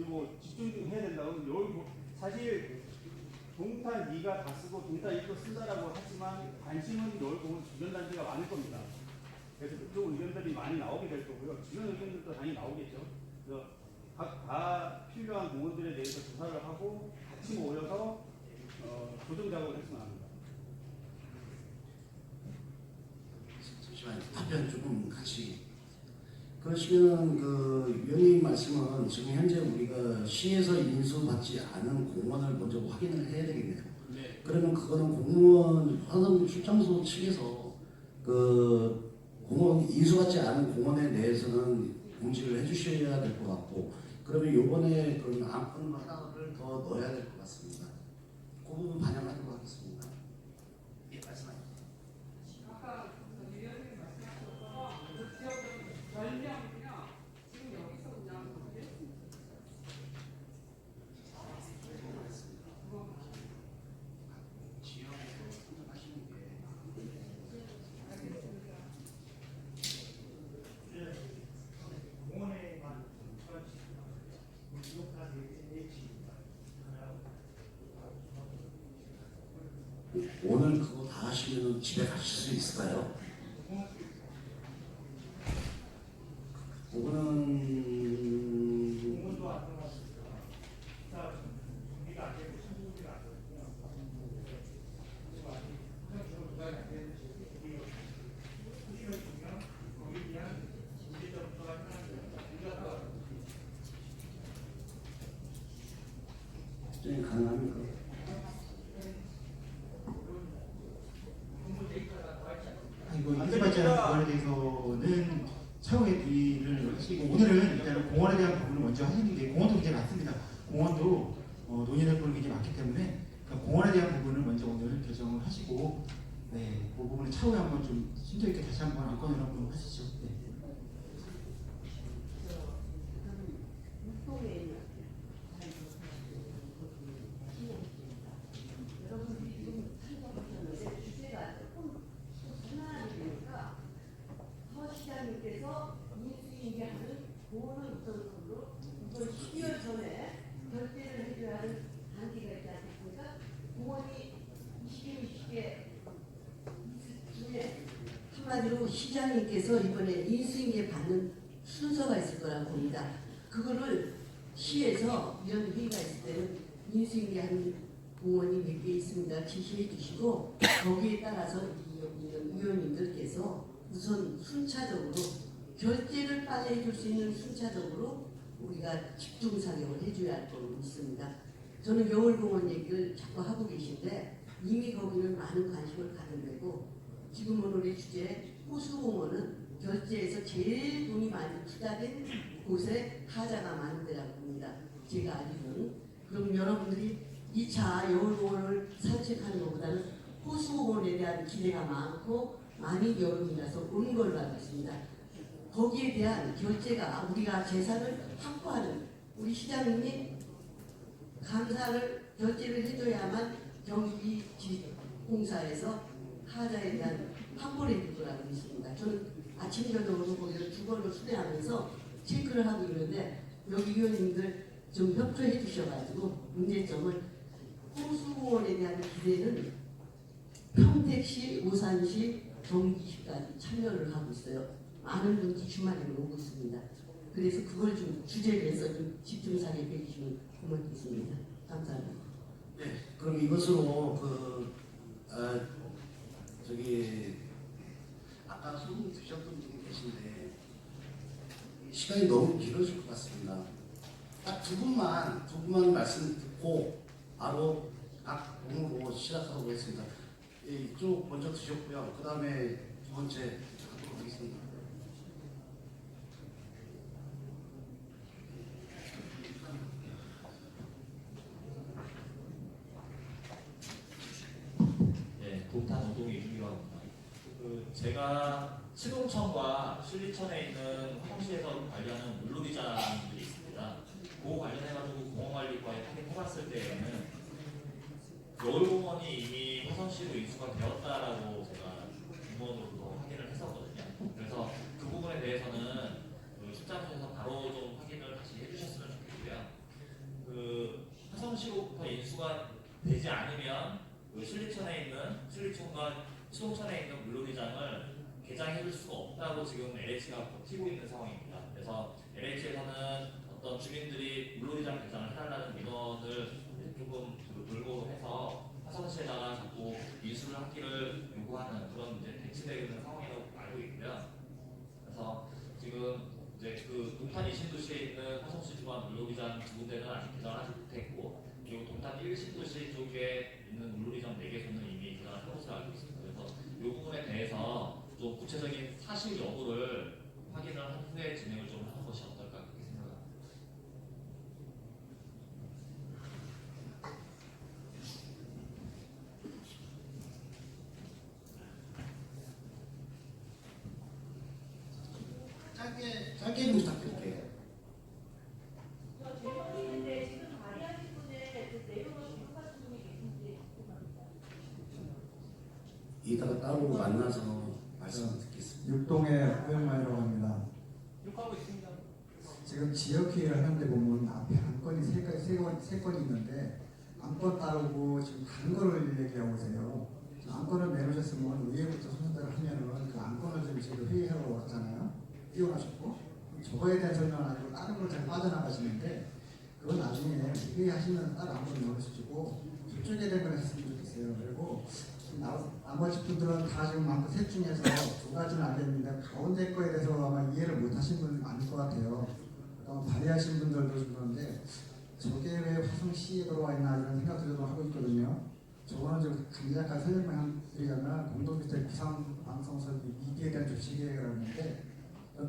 뭐 집중 좀 해야 된다고 사실 동탄 2가 다 쓰고 동탄 1도 쓴다라고 하지만 관심은 여울공원 주변 단지가 많을 겁니다. 그래서 그쪽 의견들이 많이 나오게 될 거고요. 주변 의견들도 당연히 나오겠죠. 그래서 다 필요한 공원들에 대해서 조사를 하고 같이 모여서 조정 작업을 했으면 합니다. 잠시만요. 답변 조금 같이. 그러시면 위원님 말씀은 지금 현재 우리가 시에서 인수받지 않은 공원을 먼저 확인을 해야 되겠네요. 네. 그러면 그거는 공무원 화성 출장소 측에서 공원 인수받지 않은 공원에 대해서는 공지를 해주셔야 될 것 같고, 그러면 요번에 그런 안건 하나를 더 넣어야 될 것 같습니다. 그 부분 반영하도록 하겠습니다. 예, 말씀하세요. 아까 위원님이 말씀하셨던 그 지역적인 별명이요. 지금 여기서 그냥 지역에서 선정하시는 게 오늘 그거 다 하시면 집에 가실 수 있을까요? 그거는 가능합니까? 이거 인쇄받지 않은 공원에 대해서는 차후에 논의를 하시고, 오늘은 일단 공원에 대한 부분을 먼저 하시는 게, 공원도 굉장히 많습니다. 공원도 논의될 부분이 굉장히 많기 때문에 공원에 대한 부분을 먼저 오늘 결정을 하시고, 네, 그 부분을 차후에 한번 좀 심도 있게 다시 한번 안건을 한번 하시죠. 네. 여러분들이 지금 살펴보셨는데 주제가 조금 전환되니까 서시장님께서 인수인계하는 공원을 우선으로 이번 12월 전에 결재를 해줘야 하는 단계가 있지 않겠습니까? 공원이 20개 중에 한마디로 시장님께서 이번에 인수인계 받는 순서가 있을 거라고 봅니다. 그거를 시에서 이런 회의가 있을 때는 인수인계한 공원이 몇 개 있습니다. 지시해 주시고 거기에 따라서 여기 있는 위원님들께서 우선 순차적으로 결제를 빨리 해줄 수 있는 순차적으로 우리가 집중 사격을 해줘야 할 거로 믿습니다. 저는 여울공원 얘기를 자꾸 하고 계신데 이미 거기는 많은 관심을 가는 데고 지금 오늘의 주제 호수공원은 결제에서 제일 돈이 많이 투자된 곳에 하자가 많은 데라고 봅니다. 제가 알기로는. 그럼 여러분들이 2차 여울공원을 산책하는 것보다는 호수공원에 대한 기대가 많고 많이 여론이 나서 온 걸로 알고 있습니다. 거기에 대한 결제가 우리가 재산을 확보하는 우리 시장님이 감사를 결제를 해줘야만 경기공사에서 하자에 대한 확보를 해줄 거라고 믿습니다. 저는 아침 저녁으로 거기를 두 번을 수대하면서 체크를 하고 있는데 여기 위원님들 좀 협조해 주셔가지고 문제점을 호수공원에 대한 기대는 평택시, 오산시, 경기시까지 참여를 하고 있어요. 많은 분들이 주말에 오고 있습니다. 그래서 그걸 좀 주제로 해서 좀 집중 사격해 주시면 고맙겠습니다. 감사합니다. 네, 그럼 이것으로 아까 소문 드셨던 분이 계신데 시간이 너무 길어질 것 같습니다. 딱 두 분만 말씀 듣고 바로 각 공으로 시작하도록 하겠습니다. 이쪽 먼저 드셨고요. 그 다음에 두 번째 하도록 하겠습니다. 네, 동탄 노동의 이준기라고 합니다. 제가 시동천과 신리천에 있는 화성시에서 관리하는 물놀이장들이 있습니다. 그거 관련해가지고 공원관리과에 확인해봤을 때에는 여울공원이 이미 화성시로 인수가 되었다라고 제가 공무원으로도 확인을 했었거든요. 그래서 그 부분에 대해서는 실장님께서 바로 좀 확인을 다시 해주셨으면 좋겠고요. 화성시로부터 인수가 되지 않으면 신리천과 시동천에 있는 물놀이장을 개장해줄 수가 없다고 지금 LH가 버티고 있는 상황입니다. 그래서 LH에서는 어떤 주민들이 물놀이장 개장을 해달라는 민원을 조금 돌고 해서 화성시에다가 자꾸 인수를 하기를 요구하는 그런 이제 대치되어 있는 상황이라고 알고 있고요. 그래서 지금 이제 동탄 2신도시에 있는 화성시 주관 물놀이장 두 군데는 아직 개장을 하지 못했고, 그리고 동탄 1신도시 쪽에 있는 물놀이장 4개소는 이미 개장을 한 것으로 알고 있습니다. 그래서 이 부분에 대해서 좀 구체적인 사실 여부를 확인을 한 후에 진행을 좀 하는 것이 어떨까 그렇게 생각합니다. 짧게 좀 부탁드릴게요. 저 질문이 있는데 지금 발의하신 분의 그 내용을 기록하신 분이 계신지 궁금합니다. 이따가 따로 만나서 말씀 듣겠습니다. 육동의 호영만이라고 합니다. 욕하고 있습니다. 지금 지역회의를 하는데 보면 앞에 안건이 세 건이 있는데 안건 따르고 지금 다른 거를 얘기하고 계세요. 안건을 내놓으셨으면 의회부터 손대를 하면은 그 안건을 지금 회의하러 왔잖아요. 띄워가셨고 저거에 대한 설명은 아니고 다른 걸 잘 빠져나가시는데 그건 나중에 회의하시면 따로 안건 내놓으시고 그쪽에 대한 걸 했으면 좋겠어요. 그리고 나머지 분들은 다 지금 많고 셋 중에서 두 가지는 알겠는데 가운데 거에 대해서 아마 이해를 못 하신 분이 많을 것 같아요. 발의하신 분들도 좀 그런데 저게 왜 화성시에 들어와 있나 이런 생각들도 하고 있거든요. 저거는 좀 간략하게 설명드리자면 공동주택 비상방송 설비 미비에 대한 조치 계획을 하는데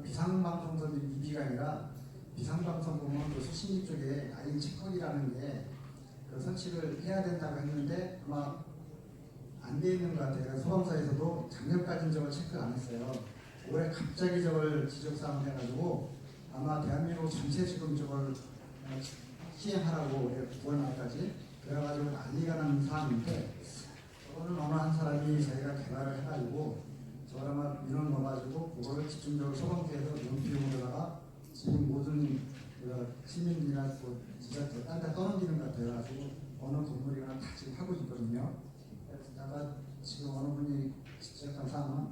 비상방송 설비 미비가 아니라 비상방송 보면 그 수신리 쪽에 아인 채권이라는 게 그 설치를 해야 된다고 했는데 아마 안 돼 있는 것 같아요. 소방서에서도 작년까지는 저걸 체크 안 했어요. 올해 갑자기 저걸 지적사항을 해가지고 아마 대한민국 전체 지금 저걸 시행하라고 올해 9월 말까지 그래가지고 난리가 나는 사안인데 저거는 어느 한 사람이 저희가 개발을 해가지고 저걸 아마 민원 넣어가지고 그거를 집중적으로 소방서에서 논비용으로다가 지금 모든 시민이나 진짜 딴데 떠넘기는 것 같아요. 어느 건물이나 다 지금 하고 있거든요. 아까 지금 어느 분이 지적한 사항은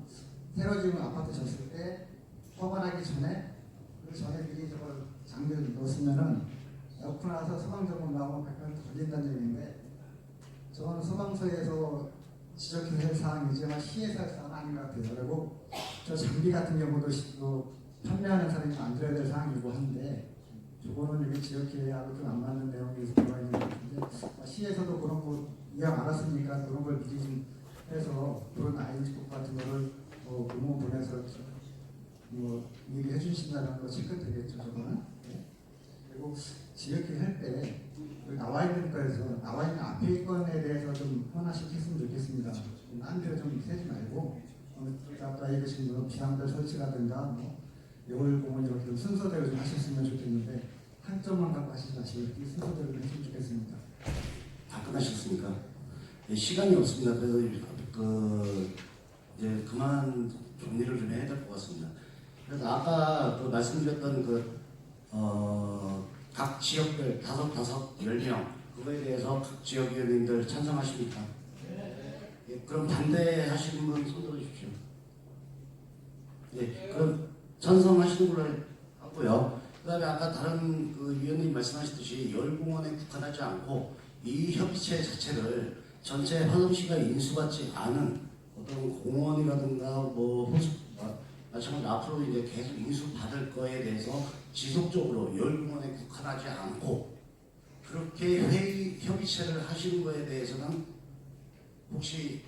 새로 지금 아파트 졌을 때 허가하기 전에 그 전에 미리 저걸 장비를 넣었으면은 넣고 나서 소방점검 나오면 100% 돌린다는 얘기인데 저는 소방서에서 지적해야 할 사항이지만 시에서 할 사항은 아닌 것 같아요. 그리고 저 장비 같은 경우도 판매하는 사람이 만들어야 될 사항이고 한데 저거는 여기 지역계획하고 좀 안 맞는 내용이 들어가 있는 것 같은데 시에서도 그런 거 이왕 알았으니까 그런 걸 미리 좀 해서 그런 아이디북 같은 거를 공무원 보내서 얘기해 주신다는 거 체크 되겠죠, 저거는. 네. 그리고 지역계획 할 때 나와 있는 거에서 나와 있는 앞에 건에 대해서 좀 하나씩 했으면 좋겠습니다. 딴 데로 좀 세지 말고 아까 얘기하신 뭐 비상벨 설치라든가 여울공원 이렇게 순서대로 좀 하셨으면 좋겠는데 한 점만 갖고 하시지 마시고 이 순서대로 좀 했으면 좋겠습니다. 다 끝나셨습니까? 네, 시간이 없습니다. 그래서 이제 그만 정리를 좀 해야 될 것 같습니다. 그래서 아까 말씀드렸던 각 지역별 10명 그거에 대해서 각 지역 의원님들 찬성하십니까? 예, 그럼 반대하시는 분 손 들어주십시오. 네, 그럼 찬성하시는 걸로 하고요. 그 다음에 아까 다른 위원님 말씀하셨듯이 열공원에 국한하지 않고 이 협의체 자체를 전체 화성시가 인수받지 않은 어떤 공원이라든가 마찬가지로 앞으로 이제 계속 인수받을 거에 대해서 지속적으로 열공원에 국한하지 않고 그렇게 협의체를 하시는 거에 대해서는 혹시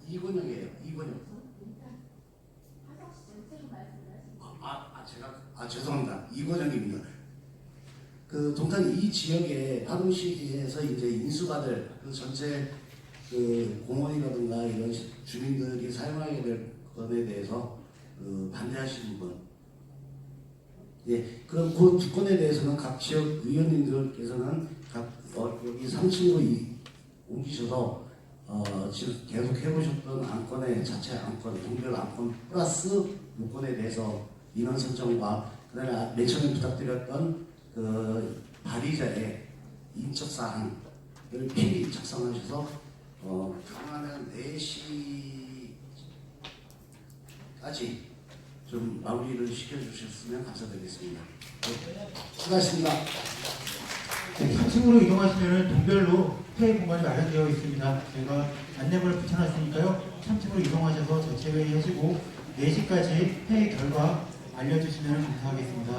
이건영이에요. 이건영. 죄송합니다. 이건영입니다. 동탄 이 지역에 화동시에서 이제 인수받을 전체 공원이라든가 이런 주민들이 사용하게 될 것에 대해서 반대하시는 분. 예, 그럼 그 두 건에 대해서는 각 지역 의원님들께서는 여기 3층으로 옮기셔서 지금 계속 해보셨던 안건의 자체 안건, 종별 안건 플러스 요건에 대해서 인원 선정과 그다음에 맨 처음에 부탁드렸던 발의자의 인적 사항을 필히 작성하셔서 가능하면 4시까지 좀 마무리를 시켜주셨으면 감사드리겠습니다. 네, 수고하셨습니다. 네, 3층으로 이동하시면 동별로 회의 공간이 마련되어 있습니다. 저희가 안내문을 붙여놨으니까요. 3층으로 이동하셔서 전체 회의 하시고 4시까지 회의 결과 알려주시면 감사하겠습니다.